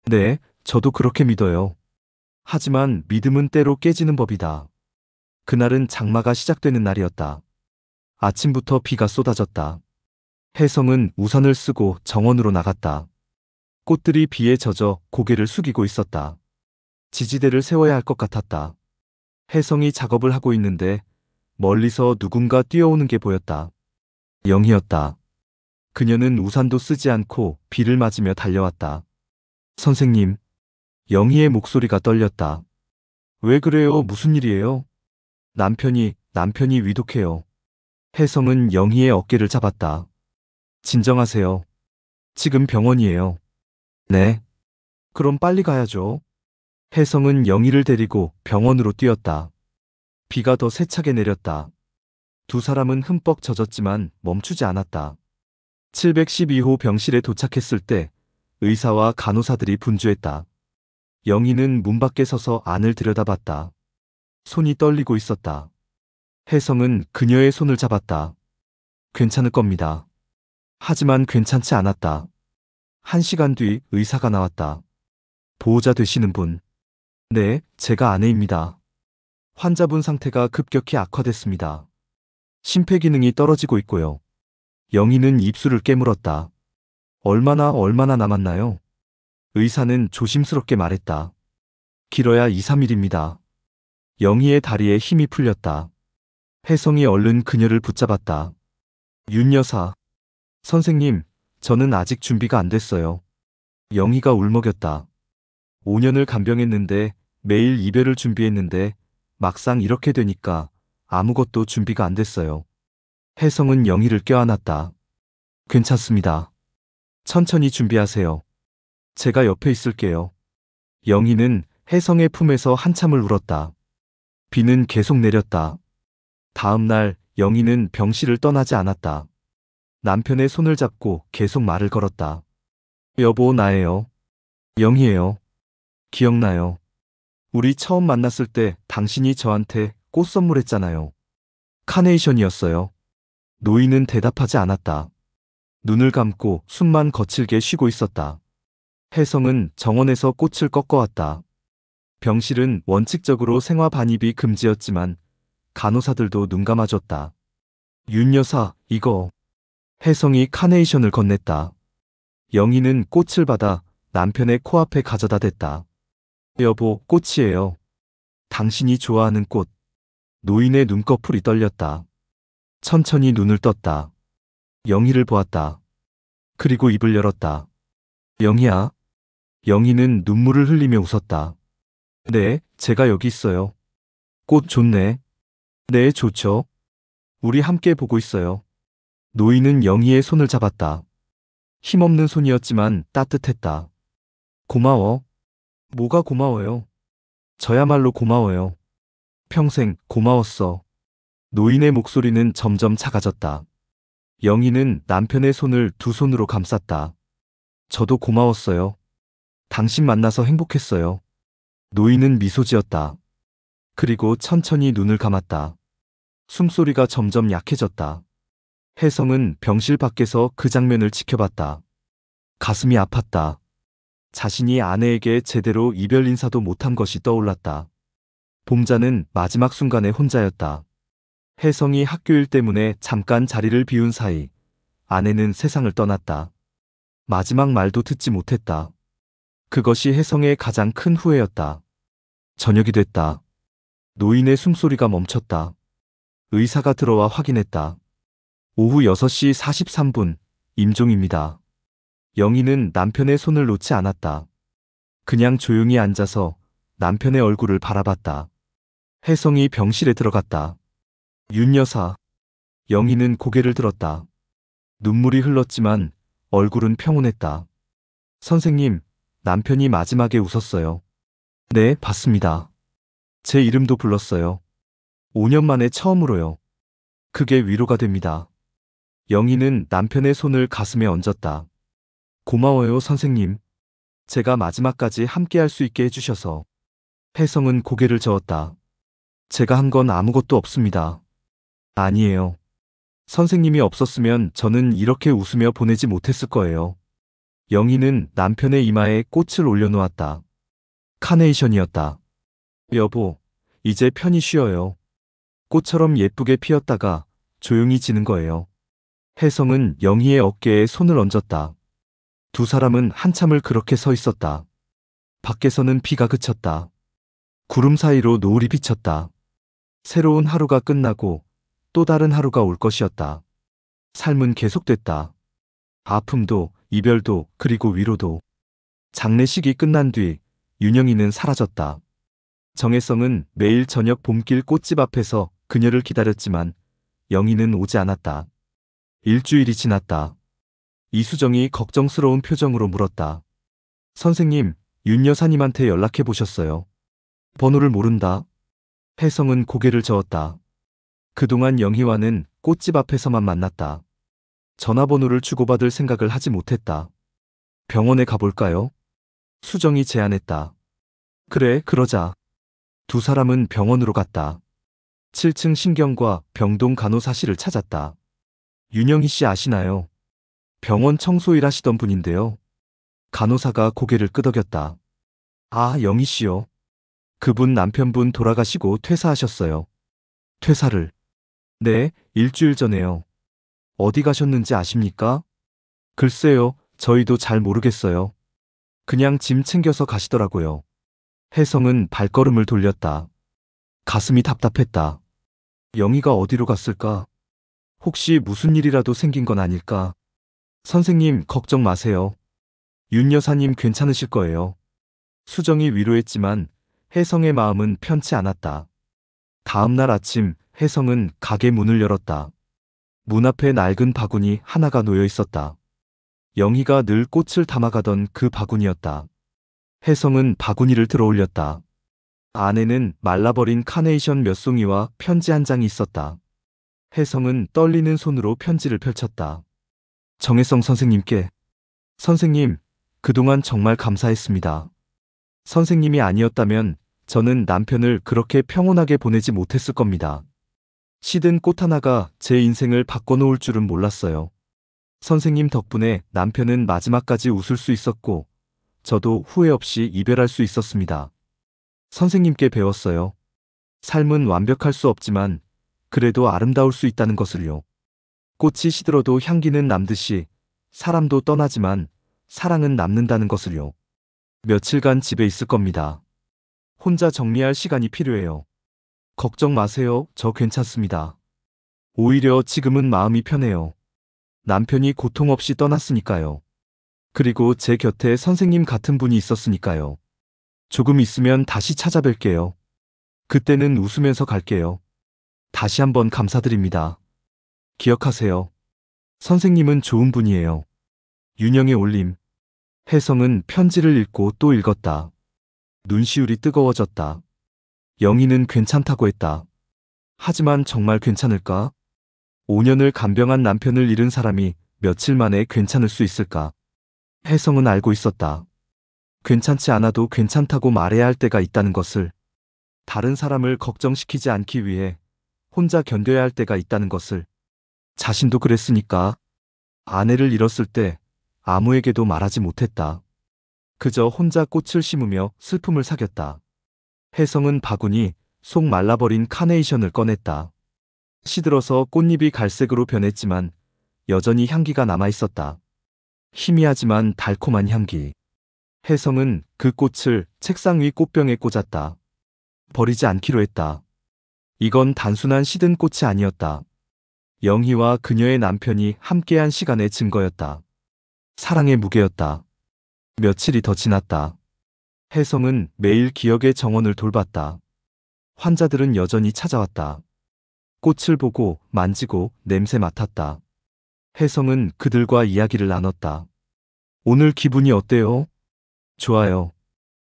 네, 저도 그렇게 믿어요. 하지만 믿음은 때로 깨지는 법이다. 그날은 장마가 시작되는 날이었다. 아침부터 비가 쏟아졌다. 혜성은 우산을 쓰고 정원으로 나갔다. 꽃들이 비에 젖어 고개를 숙이고 있었다. 지지대를 세워야 할 것 같았다. 혜성이 작업을 하고 있는데 멀리서 누군가 뛰어오는 게 보였다. 영희였다. 그녀는 우산도 쓰지 않고 비를 맞으며 달려왔다. 선생님. 영희의 목소리가 떨렸다. 왜 그래요? 무슨 일이에요? 남편이 위독해요. 혜성은 영희의 어깨를 잡았다. 진정하세요. 지금 병원이에요. 네. 그럼 빨리 가야죠. 혜성은 영희를 데리고 병원으로 뛰었다. 비가 더 세차게 내렸다. 두 사람은 흠뻑 젖었지만 멈추지 않았다. 712호 병실에 도착했을 때 의사와 간호사들이 분주했다. 영희는 문 밖에 서서 안을 들여다봤다. 손이 떨리고 있었다. 혜성은 그녀의 손을 잡았다. 괜찮을 겁니다. 하지만 괜찮지 않았다. 1시간 뒤 의사가 나왔다. 보호자 되시는 분. 네, 제가 아내입니다. 환자분 상태가 급격히 악화됐습니다. 심폐기능이 떨어지고 있고요. 영희는 입술을 깨물었다. 얼마나 남았나요? 의사는 조심스럽게 말했다. 길어야 2, 3일입니다. 영희의 다리에 힘이 풀렸다. 혜성이 얼른 그녀를 붙잡았다. 윤 여사. 선생님, 저는 아직 준비가 안 됐어요. 영희가 울먹였다. 5년을 간병했는데 매일 이별을 준비했는데 막상 이렇게 되니까 아무것도 준비가 안 됐어요. 혜성은 영희를 껴안았다. 괜찮습니다. 천천히 준비하세요. 제가 옆에 있을게요. 영희는 혜성의 품에서 한참을 울었다. 비는 계속 내렸다. 다음 날 영희는 병실을 떠나지 않았다. 남편의 손을 잡고 계속 말을 걸었다. 여보, 나예요. 영희예요. 기억나요? 우리 처음 만났을 때 당신이 저한테 꽃 선물했잖아요. 카네이션이었어요. 노인은 대답하지 않았다. 눈을 감고 숨만 거칠게 쉬고 있었다. 혜성은 정원에서 꽃을 꺾어왔다. 병실은 원칙적으로 생화 반입이 금지였지만 간호사들도 눈 감아줬다. 윤 여사, 이거. 혜성이 카네이션을 건넸다. 영희는 꽃을 받아 남편의 코앞에 가져다 댔다. 여보, 꽃이에요. 당신이 좋아하는 꽃. 노인의 눈꺼풀이 떨렸다. 천천히 눈을 떴다. 영희를 보았다. 그리고 입을 열었다. 영희야. 영희는 눈물을 흘리며 웃었다. 네, 제가 여기 있어요. 꽃 좋네. 네, 좋죠. 우리 함께 보고 있어요. 노인은 영희의 손을 잡았다. 힘없는 손이었지만 따뜻했다. 고마워. 뭐가 고마워요? 저야말로 고마워요. 평생 고마웠어. 노인의 목소리는 점점 작아졌다. 영희는 남편의 손을 두 손으로 감쌌다. 저도 고마웠어요. 당신 만나서 행복했어요. 노인은 미소 지었다. 그리고 천천히 눈을 감았다. 숨소리가 점점 약해졌다. 혜성은 병실 밖에서 그 장면을 지켜봤다. 가슴이 아팠다. 자신이 아내에게 제대로 이별 인사도 못한 것이 떠올랐다. 봄자는 마지막 순간에 혼자였다. 혜성이 학교 일 때문에 잠깐 자리를 비운 사이 아내는 세상을 떠났다. 마지막 말도 듣지 못했다. 그것이 혜성의 가장 큰 후회였다. 저녁이 됐다. 노인의 숨소리가 멈췄다. 의사가 들어와 확인했다. 오후 6시 43분, 임종입니다. 영희는 남편의 손을 놓지 않았다. 그냥 조용히 앉아서 남편의 얼굴을 바라봤다. 혜성이 병실에 들어갔다. 윤 여사. 영희는 고개를 들었다. 눈물이 흘렀지만 얼굴은 평온했다. 선생님, 남편이 마지막에 웃었어요. 네, 봤습니다. 제 이름도 불렀어요. 5년 만에 처음으로요. 그게 위로가 됩니다. 영희는 남편의 손을 가슴에 얹었다. 고마워요, 선생님. 제가 마지막까지 함께할 수 있게 해주셔서. 혜성은 고개를 저었다. 제가 한 건 아무것도 없습니다. 아니에요. 선생님이 없었으면 저는 이렇게 웃으며 보내지 못했을 거예요. 영희는 남편의 이마에 꽃을 올려놓았다. 카네이션이었다. 여보, 이제 편히 쉬어요. 꽃처럼 예쁘게 피었다가 조용히 지는 거예요. 혜성은 영희의 어깨에 손을 얹었다. 두 사람은 한참을 그렇게 서 있었다. 밖에서는 비가 그쳤다. 구름 사이로 노을이 비쳤다. 새로운 하루가 끝나고 또 다른 하루가 올 것이었다. 삶은 계속됐다. 아픔도, 이별도, 그리고 위로도. 장례식이 끝난 뒤 윤영이는 사라졌다. 정혜성은 매일 저녁 봄길 꽃집 앞에서 그녀를 기다렸지만 영희는 오지 않았다. 일주일이 지났다. 이수정이 걱정스러운 표정으로 물었다. 선생님, 윤 여사님한테 연락해 보셨어요? 번호를 모른다. 혜성은 고개를 저었다. 그동안 영희와는 꽃집 앞에서만 만났다. 전화번호를 주고받을 생각을 하지 못했다. 병원에 가볼까요? 수정이 제안했다. 그래, 그러자. 두 사람은 병원으로 갔다. 7층 신경과 병동 간호사실을 찾았다. 윤영희 씨 아시나요? 병원 청소 일 하시던 분인데요. 간호사가 고개를 끄덕였다. 아, 영희 씨요. 그분 남편분 돌아가시고 퇴사하셨어요. 퇴사를. 네, 일주일 전에요. 어디 가셨는지 아십니까? 글쎄요, 저희도 잘 모르겠어요. 그냥 짐 챙겨서 가시더라고요. 혜성은 발걸음을 돌렸다. 가슴이 답답했다. 영희가 어디로 갔을까? 혹시 무슨 일이라도 생긴 건 아닐까? 선생님, 걱정 마세요. 윤 여사님 괜찮으실 거예요. 수정이 위로했지만 혜성의 마음은 편치 않았다. 다음 날 아침 혜성은 가게 문을 열었다. 문 앞에 낡은 바구니 하나가 놓여 있었다. 영희가 늘 꽃을 담아가던 그 바구니였다. 혜성은 바구니를 들어 올렸다. 안에는 말라버린 카네이션 몇 송이와 편지 한 장이 있었다. 혜성은 떨리는 손으로 편지를 펼쳤다. 정혜성 선생님께. 선생님, 그동안 정말 감사했습니다. 선생님이 아니었다면 저는 남편을 그렇게 평온하게 보내지 못했을 겁니다. 시든 꽃 하나가 제 인생을 바꿔놓을 줄은 몰랐어요. 선생님 덕분에 남편은 마지막까지 웃을 수 있었고, 저도 후회 없이 이별할 수 있었습니다. 선생님께 배웠어요. 삶은 완벽할 수 없지만, 그래도 아름다울 수 있다는 것을요. 꽃이 시들어도 향기는 남듯이, 사람도 떠나지만, 사랑은 남는다는 것을요. 며칠간 집에 있을 겁니다. 혼자 정리할 시간이 필요해요. 걱정 마세요. 저 괜찮습니다. 오히려 지금은 마음이 편해요. 남편이 고통 없이 떠났으니까요. 그리고 제 곁에 선생님 같은 분이 있었으니까요. 조금 있으면 다시 찾아뵐게요. 그때는 웃으면서 갈게요. 다시 한번 감사드립니다. 기억하세요. 선생님은 좋은 분이에요. 윤영의 올림. 혜성은 편지를 읽고 또 읽었다. 눈시울이 뜨거워졌다. 영희는 괜찮다고 했다. 하지만 정말 괜찮을까? 5년을 간병한 남편을 잃은 사람이 며칠 만에 괜찮을 수 있을까? 혜성은 알고 있었다. 괜찮지 않아도 괜찮다고 말해야 할 때가 있다는 것을. 다른 사람을 걱정시키지 않기 위해 혼자 견뎌야 할 때가 있다는 것을. 자신도 그랬으니까. 아내를 잃었을 때 아무에게도 말하지 못했다. 그저 혼자 꽃을 심으며 슬픔을 사겼다. 혜성은 바구니 속 말라버린 카네이션을 꺼냈다. 시들어서 꽃잎이 갈색으로 변했지만 여전히 향기가 남아있었다. 희미하지만 달콤한 향기. 혜성은 그 꽃을 책상 위 꽃병에 꽂았다. 버리지 않기로 했다. 이건 단순한 시든 꽃이 아니었다. 영희와 그녀의 남편이 함께한 시간의 증거였다. 사랑의 무게였다. 며칠이 더 지났다. 혜성은 매일 기억의 정원을 돌봤다. 환자들은 여전히 찾아왔다. 꽃을 보고 만지고 냄새 맡았다. 혜성은 그들과 이야기를 나눴다. 오늘 기분이 어때요? 좋아요.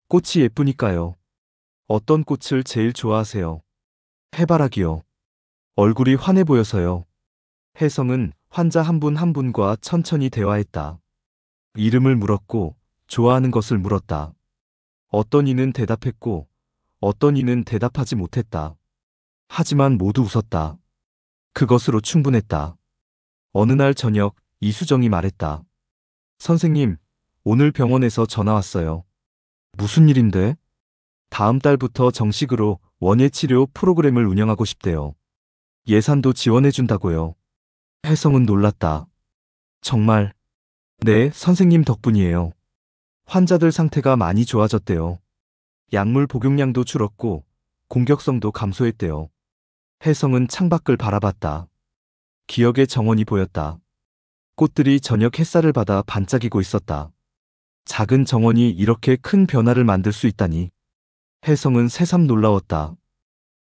꽃이 예쁘니까요. 어떤 꽃을 제일 좋아하세요? 해바라기요. 얼굴이 환해 보여서요. 혜성은 환자 한 분 한 분과 천천히 대화했다. 이름을 물었고 좋아하는 것을 물었다. 어떤 이는 대답했고 어떤 이는 대답하지 못했다. 하지만 모두 웃었다. 그것으로 충분했다. 어느 날 저녁 이수정이 말했다. 선생님, 오늘 병원에서 전화 왔어요. 무슨 일인데? 다음 달부터 정식으로 원예치료 프로그램을 운영하고 싶대요. 예산도 지원해준다고요. 혜성은 놀랐다. 정말? 네, 선생님 덕분이에요. 환자들 상태가 많이 좋아졌대요. 약물 복용량도 줄었고 공격성도 감소했대요. 혜성은 창밖을 바라봤다. 기억의 정원이 보였다. 꽃들이 저녁 햇살을 받아 반짝이고 있었다. 작은 정원이 이렇게 큰 변화를 만들 수 있다니. 혜성은 새삼 놀라웠다.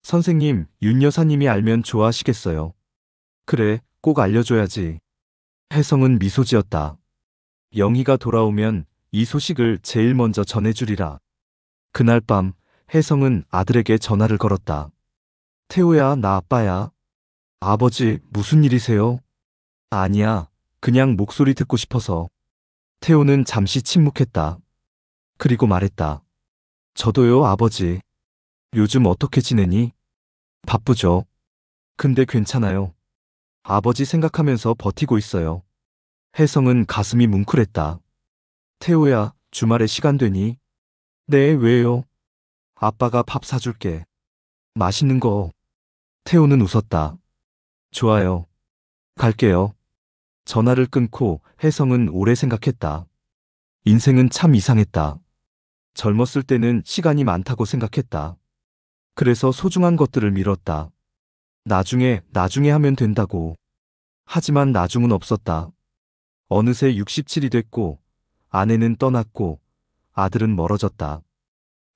선생님, 윤 여사님이 알면 좋아하시겠어요. 그래, 꼭 알려줘야지. 혜성은 미소 지었다. 영희가 돌아오면 이 소식을 제일 먼저 전해주리라. 그날 밤 혜성은 아들에게 전화를 걸었다. 태호야, 나 아빠야. 아버지, 무슨 일이세요? 아니야, 그냥 목소리 듣고 싶어서. 태호는 잠시 침묵했다. 그리고 말했다. 저도요, 아버지. 요즘 어떻게 지내니? 바쁘죠. 근데 괜찮아요. 아버지 생각하면서 버티고 있어요. 혜성은 가슴이 뭉클했다. 태호야, 주말에 시간 되니? 네, 왜요? 아빠가 밥 사줄게. 맛있는 거. 태호는 웃었다. 좋아요. 갈게요. 전화를 끊고 혜성은 오래 생각했다. 인생은 참 이상했다. 젊었을 때는 시간이 많다고 생각했다. 그래서 소중한 것들을 미뤘다. 나중에 하면 된다고. 하지만 나중은 없었다. 어느새 67이 됐고, 아내는 떠났고, 아들은 멀어졌다.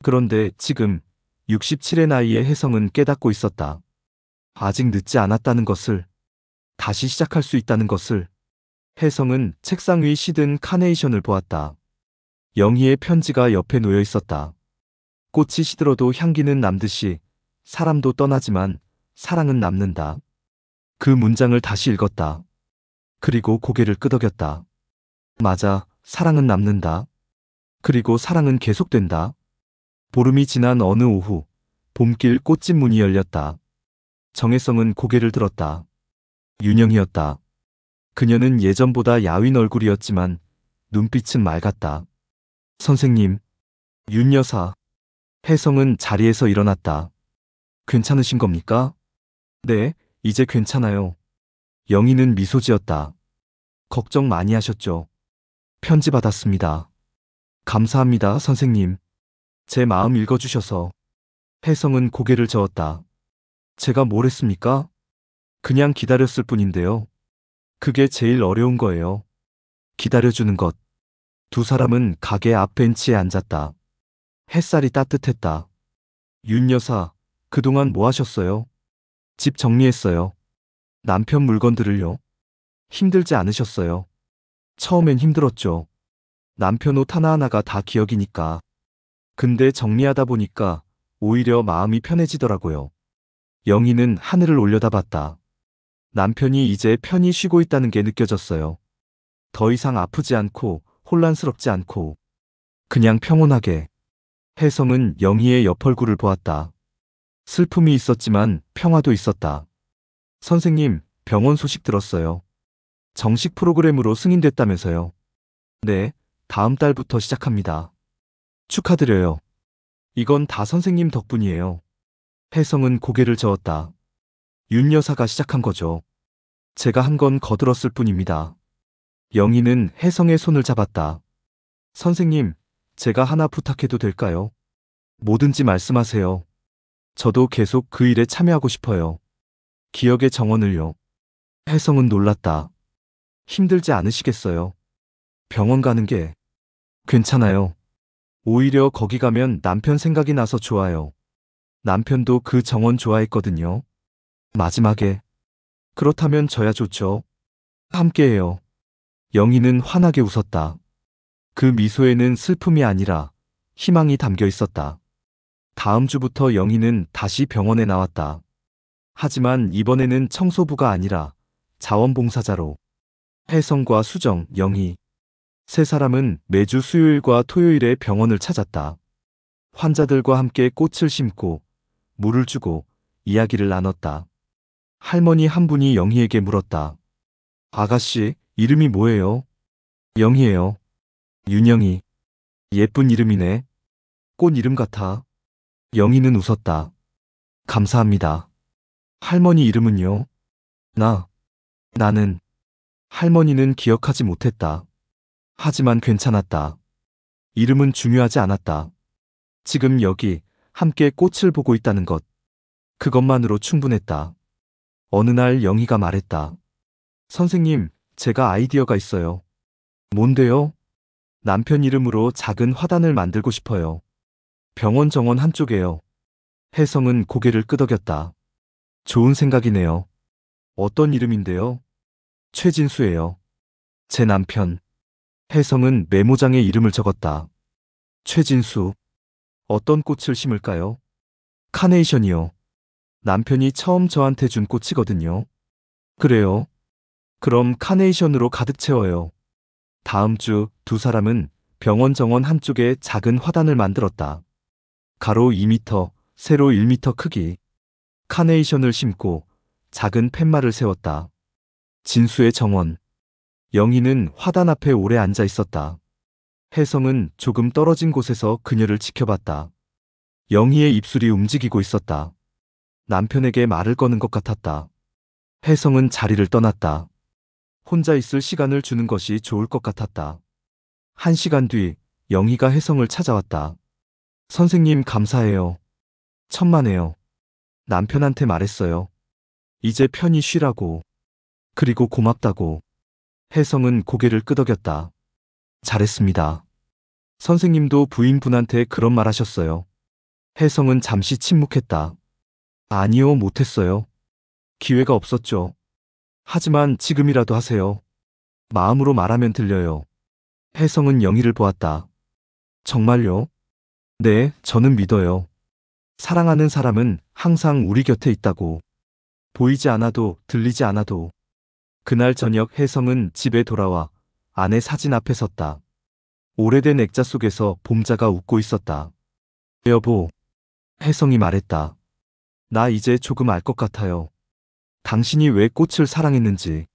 그런데 지금 67의 나이에 혜성은 깨닫고 있었다. 아직 늦지 않았다는 것을, 다시 시작할 수 있다는 것을. 혜성은 책상 위 시든 카네이션을 보았다. 영희의 편지가 옆에 놓여 있었다. 꽃이 시들어도 향기는 남듯이 사람도 떠나지만 사랑은 남는다. 그 문장을 다시 읽었다. 그리고 고개를 끄덕였다. 맞아, 사랑은 남는다. 그리고 사랑은 계속된다. 보름이 지난 어느 오후, 봄길 꽃집 문이 열렸다. 정혜성은 고개를 들었다. 윤영이었다. 그녀는 예전보다 야윈 얼굴이었지만 눈빛은 맑았다. 선생님, 윤 여사. 혜성은 자리에서 일어났다. 괜찮으신 겁니까? 네, 이제 괜찮아요. 영희는 미소 지었다. 걱정 많이 하셨죠? 편지 받았습니다. 감사합니다, 선생님. 제 마음 읽어주셔서. 혜성은 고개를 저었다. 제가 뭘 했습니까? 그냥 기다렸을 뿐인데요. 그게 제일 어려운 거예요. 기다려주는 것. 두 사람은 가게 앞 벤치에 앉았다. 햇살이 따뜻했다. 윤 여사, 그동안 뭐 하셨어요? 집 정리했어요. 남편 물건들을요. 힘들지 않으셨어요? 처음엔 힘들었죠. 남편 옷 하나하나가 다 기억이니까. 근데 정리하다 보니까 오히려 마음이 편해지더라고요. 영희는 하늘을 올려다봤다. 남편이 이제 편히 쉬고 있다는 게 느껴졌어요. 더 이상 아프지 않고 혼란스럽지 않고 그냥 평온하게. 혜성은 영희의 옆 얼굴을 보았다. 슬픔이 있었지만 평화도 있었다. 선생님, 병원 소식 들었어요. 정식 프로그램으로 승인됐다면서요. 네, 다음 달부터 시작합니다. 축하드려요. 이건 다 선생님 덕분이에요. 혜성은 고개를 저었다. 윤 여사가 시작한 거죠. 제가 한 건 거들었을 뿐입니다. 영희는 혜성의 손을 잡았다. 선생님, 제가 하나 부탁해도 될까요? 뭐든지 말씀하세요. 저도 계속 그 일에 참여하고 싶어요. 기억의 정원을요. 혜성은 놀랐다. 힘들지 않으시겠어요? 병원 가는 게 괜찮아요. 오히려 거기 가면 남편 생각이 나서 좋아요. 남편도 그 정원 좋아했거든요. 마지막에 그렇다면 저야 좋죠. 함께해요. 영희는 환하게 웃었다. 그 미소에는 슬픔이 아니라 희망이 담겨 있었다. 다음 주부터 영희는 다시 병원에 나왔다. 하지만 이번에는 청소부가 아니라 자원봉사자로. 혜성과 수정, 영희. 세 사람은 매주 수요일과 토요일에 병원을 찾았다. 환자들과 함께 꽃을 심고 물을 주고 이야기를 나눴다. 할머니 한 분이 영희에게 물었다. 아가씨, 이름이 뭐예요? 영희예요. 윤영희. 예쁜 이름이네. 꽃 이름 같아. 영희는 웃었다. 감사합니다. 할머니 이름은요? 나는. 할머니는 기억하지 못했다. 하지만 괜찮았다. 이름은 중요하지 않았다. 지금 여기 함께 꽃을 보고 있다는 것. 그것만으로 충분했다. 어느 날 영희가 말했다. 선생님, 제가 아이디어가 있어요. 뭔데요? 남편 이름으로 작은 화단을 만들고 싶어요. 병원 정원 한쪽에요. 혜성은 고개를 끄덕였다. 좋은 생각이네요. 어떤 이름인데요? 최진수예요. 제 남편. 혜성은 메모장에 이름을 적었다. 최진수. 어떤 꽃을 심을까요? 카네이션이요. 남편이 처음 저한테 준 꽃이거든요. 그래요. 그럼 카네이션으로 가득 채워요. 다음 주 두 사람은 병원 정원 한쪽에 작은 화단을 만들었다. 가로 2m, 세로 1m 크기. 카네이션을 심고 작은 팻말을 세웠다. 진수의 정원. 영희는 화단 앞에 오래 앉아 있었다. 혜성은 조금 떨어진 곳에서 그녀를 지켜봤다. 영희의 입술이 움직이고 있었다. 남편에게 말을 거는 것 같았다. 혜성은 자리를 떠났다. 혼자 있을 시간을 주는 것이 좋을 것 같았다. 1시간 뒤 영희가 혜성을 찾아왔다. 선생님 감사해요. 천만에요. 남편한테 말했어요. 이제 편히 쉬라고. 그리고 고맙다고. 혜성은 고개를 끄덕였다. 잘했습니다. 선생님도 부인분한테 그런 말 하셨어요. 혜성은 잠시 침묵했다. 아니요, 못했어요. 기회가 없었죠. 하지만 지금이라도 하세요. 마음으로 말하면 들려요. 혜성은 영희를 보았다. 정말요? 네, 저는 믿어요. 사랑하는 사람은 항상 우리 곁에 있다고. 보이지 않아도 들리지 않아도. 그날 저녁 혜성은 집에 돌아와 아내 사진 앞에 섰다. 오래된 액자 속에서 봄자가 웃고 있었다. 여보, 혜성이 말했다. 나 이제 조금 알 것 같아요. 당신이 왜 꽃을 사랑했는지.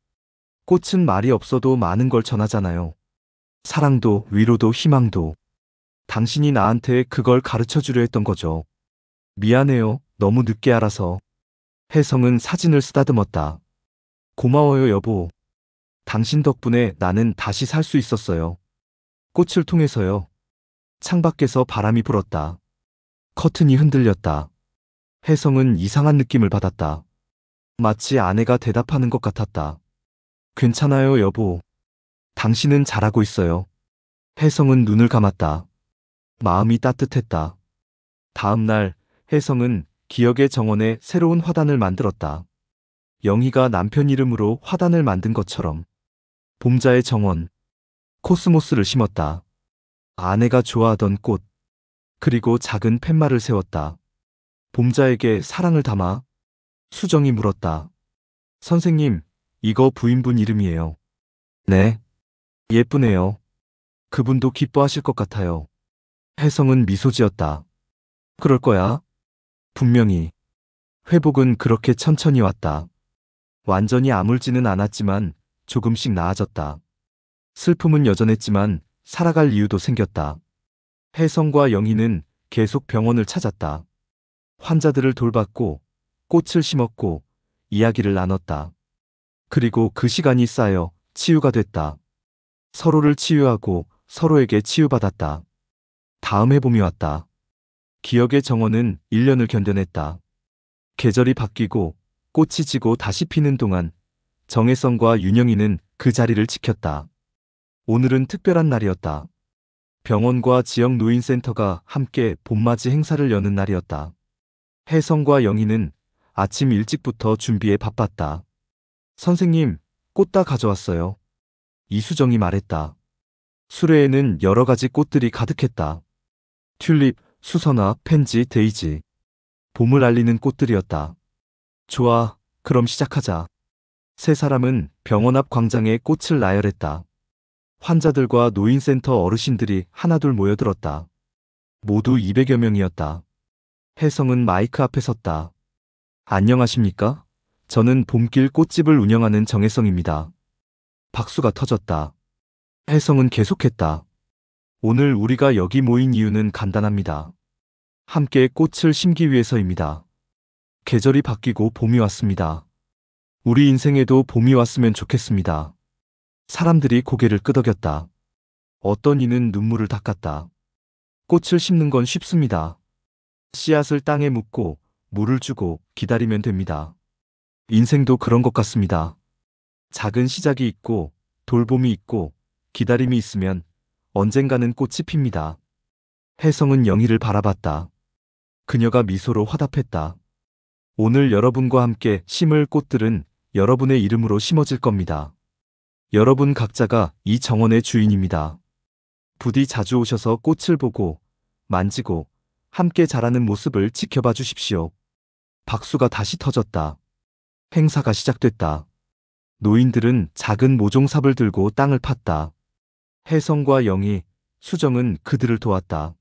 꽃은 말이 없어도 많은 걸 전하잖아요. 사랑도 위로도 희망도. 당신이 나한테 그걸 가르쳐 주려 했던 거죠. 미안해요. 너무 늦게 알아서. 혜성은 사진을 쓰다듬었다. 고마워요, 여보. 당신 덕분에 나는 다시 살 수 있었어요. 꽃을 통해서요. 창밖에서 바람이 불었다. 커튼이 흔들렸다. 혜성은 이상한 느낌을 받았다. 마치 아내가 대답하는 것 같았다. 괜찮아요, 여보. 당신은 잘하고 있어요. 혜성은 눈을 감았다. 마음이 따뜻했다. 다음 날 혜성은 기억의 정원에 새로운 화단을 만들었다. 영희가 남편 이름으로 화단을 만든 것처럼. 봄자의 정원. 코스모스를 심었다. 아내가 좋아하던 꽃. 그리고 작은 팻말을 세웠다. 봄자에게 사랑을 담아. 수정이 물었다. 선생님, 이거 부인분 이름이에요. 네. 예쁘네요. 그분도 기뻐하실 것 같아요. 혜성은 미소 지었다. 그럴 거야. 분명히. 회복은 그렇게 천천히 왔다. 완전히 아물지는 않았지만 조금씩 나아졌다. 슬픔은 여전했지만 살아갈 이유도 생겼다. 혜성과 영희는 계속 병원을 찾았다. 환자들을 돌봤고 꽃을 심었고 이야기를 나눴다. 그리고 그 시간이 쌓여 치유가 됐다. 서로를 치유하고 서로에게 치유받았다. 다음 해봄이 왔다. 기억의 정원은 1년을 견뎌냈다. 계절이 바뀌고 꽃이 지고 다시 피는 동안 정혜성과 윤영이는 그 자리를 지켰다. 오늘은 특별한 날이었다. 병원과 지역 노인센터가 함께 봄맞이 행사를 여는 날이었다. 혜성과 영희는 아침 일찍부터 준비에 바빴다. 선생님, 꽃 다 가져왔어요. 이수정이 말했다. 수레에는 여러 가지 꽃들이 가득했다. 튤립, 수선화, 펜지, 데이지. 봄을 알리는 꽃들이었다. 좋아, 그럼 시작하자. 세 사람은 병원 앞 광장에 꽃을 나열했다. 환자들과 노인센터 어르신들이 하나둘 모여들었다. 모두 200여 명이었다. 혜성은 마이크 앞에 섰다. 안녕하십니까? 저는 봄길 꽃집을 운영하는 정혜성입니다. 박수가 터졌다. 혜성은 계속했다. 오늘 우리가 여기 모인 이유는 간단합니다. 함께 꽃을 심기 위해서입니다. 계절이 바뀌고 봄이 왔습니다. 우리 인생에도 봄이 왔으면 좋겠습니다. 사람들이 고개를 끄덕였다. 어떤 이는 눈물을 닦았다. 꽃을 심는 건 쉽습니다. 씨앗을 땅에 묻고 물을 주고 기다리면 됩니다. 인생도 그런 것 같습니다. 작은 시작이 있고 돌봄이 있고 기다림이 있으면 언젠가는 꽃이 핍니다. 혜성은 영희를 바라봤다. 그녀가 미소로 화답했다. 오늘 여러분과 함께 심을 꽃들은 여러분의 이름으로 심어질 겁니다. 여러분 각자가 이 정원의 주인입니다. 부디 자주 오셔서 꽃을 보고 만지고 함께 자라는 모습을 지켜봐 주십시오. 박수가 다시 터졌다. 행사가 시작됐다. 노인들은 작은 모종삽을 들고 땅을 팠다. 혜성과 영희, 수정은 그들을 도왔다.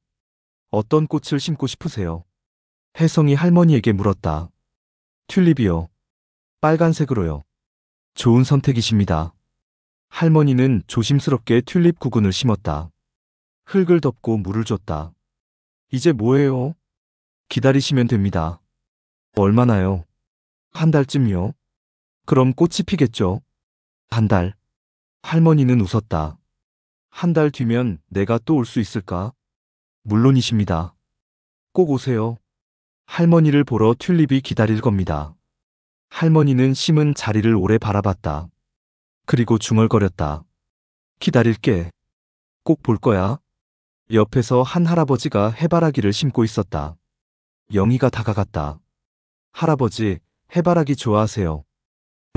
어떤 꽃을 심고 싶으세요? 혜성이 할머니에게 물었다. 튤립이요. 빨간색으로요. 좋은 선택이십니다. 할머니는 조심스럽게 튤립 구근을 심었다. 흙을 덮고 물을 줬다. 이제 뭐해요? 기다리시면 됩니다. 얼마나요? 한 달쯤요? 그럼 꽃이 피겠죠? 한 달. 할머니는 웃었다. 한 달 뒤면 내가 또 올 수 있을까? 물론이십니다. 꼭 오세요. 할머니를 보러 튤립이 기다릴 겁니다. 할머니는 심은 자리를 오래 바라봤다. 그리고 중얼거렸다. 기다릴게. 꼭 볼 거야. 옆에서 한 할아버지가 해바라기를 심고 있었다. 영희가 다가갔다. 할아버지, 해바라기 좋아하세요?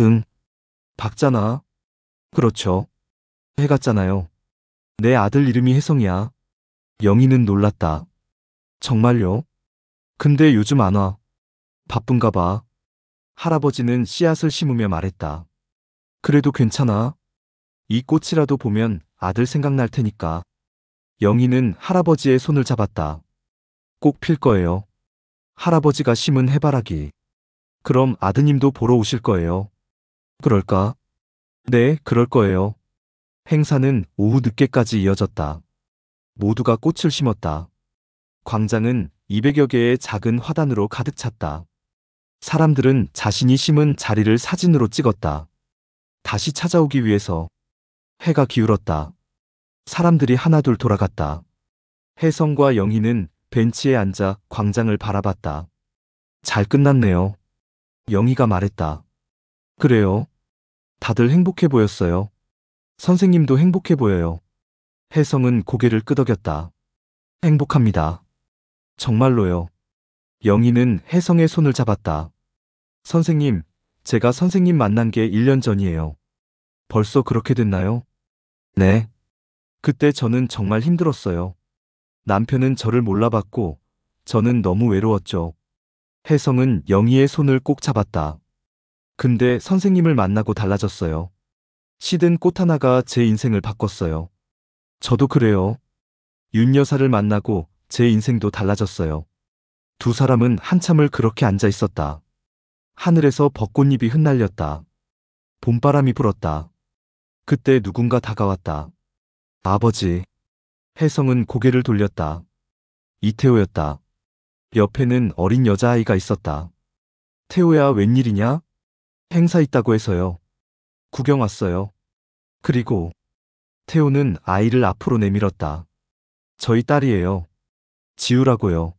응. 박잖아. 그렇죠. 해 같잖아요. 내 아들 이름이 혜성이야. 영희는 놀랐다. 정말요? 근데 요즘 안 와. 바쁜가 봐. 할아버지는 씨앗을 심으며 말했다. 그래도 괜찮아. 이 꽃이라도 보면 아들 생각날 테니까. 영희는 할아버지의 손을 잡았다. 꼭 필 거예요. 할아버지가 심은 해바라기. 그럼 아드님도 보러 오실 거예요. 그럴까? 네, 그럴 거예요. 행사는 오후 늦게까지 이어졌다. 모두가 꽃을 심었다. 광장은 200여 개의 작은 화단으로 가득 찼다. 사람들은 자신이 심은 자리를 사진으로 찍었다. 다시 찾아오기 위해서. 해가 기울었다. 사람들이 하나둘 돌아갔다. 혜성과 영희는 벤치에 앉아 광장을 바라봤다. 잘 끝났네요. 영희가 말했다. 그래요. 다들 행복해 보였어요. 선생님도 행복해 보여요. 혜성은 고개를 끄덕였다. 행복합니다. 정말로요. 영희는 혜성의 손을 잡았다. 선생님, 제가 선생님 만난 게 1년 전이에요. 벌써 그렇게 됐나요? 네. 그때 저는 정말 힘들었어요. 남편은 저를 몰라봤고, 저는 너무 외로웠죠. 혜성은 영희의 손을 꼭 잡았다. 근데 선생님을 만나고 달라졌어요. 시든 꽃 하나가 제 인생을 바꿨어요. 저도 그래요. 윤 여사를 만나고 제 인생도 달라졌어요. 두 사람은 한참을 그렇게 앉아 있었다. 하늘에서 벚꽃잎이 흩날렸다. 봄바람이 불었다. 그때 누군가 다가왔다. 아버지. 혜성은 고개를 돌렸다. 이태호였다. 옆에는 어린 여자아이가 있었다. 태호야, 웬일이냐? 행사 있다고 해서요. 구경 왔어요. 그리고 태호는 아이를 앞으로 내밀었다. 저희 딸이에요. 지우라고요.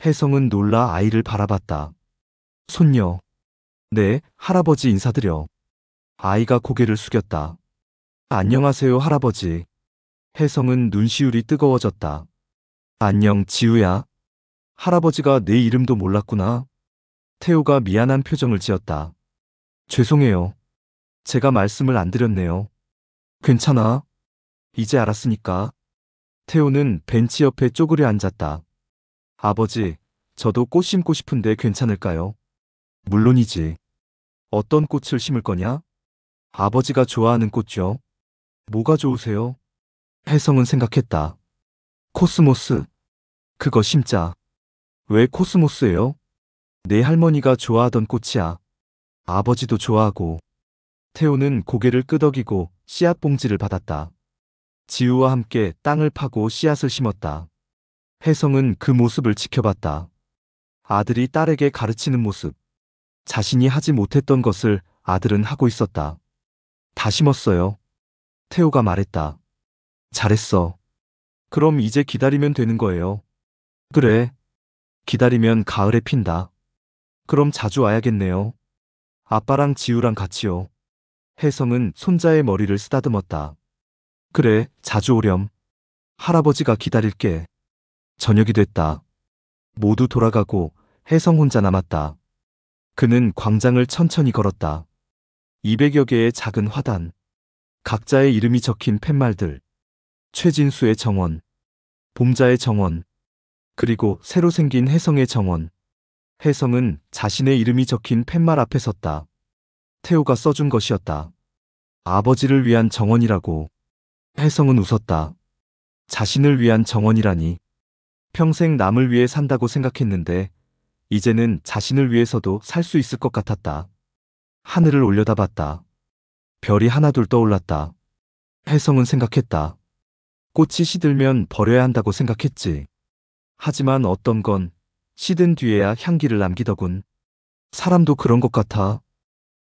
혜성은 놀라 아이를 바라봤다. 손녀. 네, 할아버지 인사드려. 아이가 고개를 숙였다. 안녕하세요, 할아버지. 혜성은 눈시울이 뜨거워졌다. 안녕, 지우야. 할아버지가 내 이름도 몰랐구나. 태호가 미안한 표정을 지었다. 죄송해요. 제가 말씀을 안 드렸네요. 괜찮아. 이제 알았으니까. 태호는 벤치 옆에 쪼그려 앉았다. 아버지, 저도 꽃 심고 싶은데 괜찮을까요? 물론이지. 어떤 꽃을 심을 거냐? 아버지가 좋아하는 꽃죠. 뭐가 좋으세요? 혜성은 생각했다. 코스모스. 그거 심자. 왜 코스모스예요? 내 할머니가 좋아하던 꽃이야. 아버지도 좋아하고. 태호는 고개를 끄덕이고 씨앗 봉지를 받았다. 지우와 함께 땅을 파고 씨앗을 심었다. 혜성은 그 모습을 지켜봤다. 아들이 딸에게 가르치는 모습. 자신이 하지 못했던 것을 아들은 하고 있었다. 다 심었어요. 태호가 말했다. 잘했어. 그럼 이제 기다리면 되는 거예요. 그래. 기다리면 가을에 핀다. 그럼 자주 와야겠네요. 아빠랑 지우랑 같이요. 혜성은 손자의 머리를 쓰다듬었다. 그래, 자주 오렴. 할아버지가 기다릴게. 저녁이 됐다. 모두 돌아가고 혜성 혼자 남았다. 그는 광장을 천천히 걸었다. 200여 개의 작은 화단. 각자의 이름이 적힌 팻말들. 최진수의 정원. 봄자의 정원. 그리고 새로 생긴 혜성의 정원. 혜성은 자신의 이름이 적힌 팻말 앞에 섰다. 태호가 써준 것이었다. 아버지를 위한 정원이라고. 혜성은 웃었다. 자신을 위한 정원이라니. 평생 남을 위해 산다고 생각했는데 이제는 자신을 위해서도 살 수 있을 것 같았다. 하늘을 올려다봤다. 별이 하나둘 떠올랐다. 혜성은 생각했다. 꽃이 시들면 버려야 한다고 생각했지. 하지만 어떤 건 시든 뒤에야 향기를 남기더군. 사람도 그런 것 같아.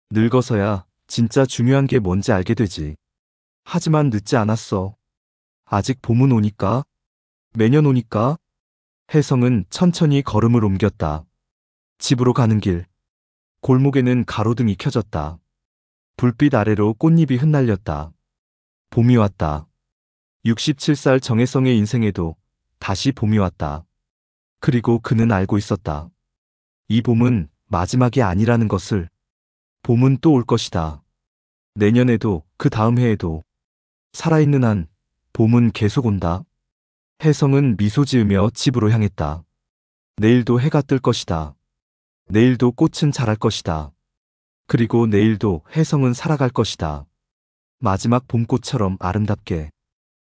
늙어서야 진짜 중요한 게 뭔지 알게 되지. 하지만 늦지 않았어. 아직 봄은 오니까, 매년 오니까. 혜성은 천천히 걸음을 옮겼다. 집으로 가는 길. 골목에는 가로등이 켜졌다. 불빛 아래로 꽃잎이 흩날렸다. 봄이 왔다. 67살 정혜성의 인생에도 다시 봄이 왔다. 그리고 그는 알고 있었다. 이 봄은 마지막이 아니라는 것을. 봄은 또 올 것이다. 내년에도 그 다음 해에도. 살아있는 한 봄은 계속 온다. 혜성은 미소 지으며 집으로 향했다. 내일도 해가 뜰 것이다. 내일도 꽃은 자랄 것이다. 그리고 내일도 혜성은 살아갈 것이다. 마지막 봄꽃처럼 아름답게.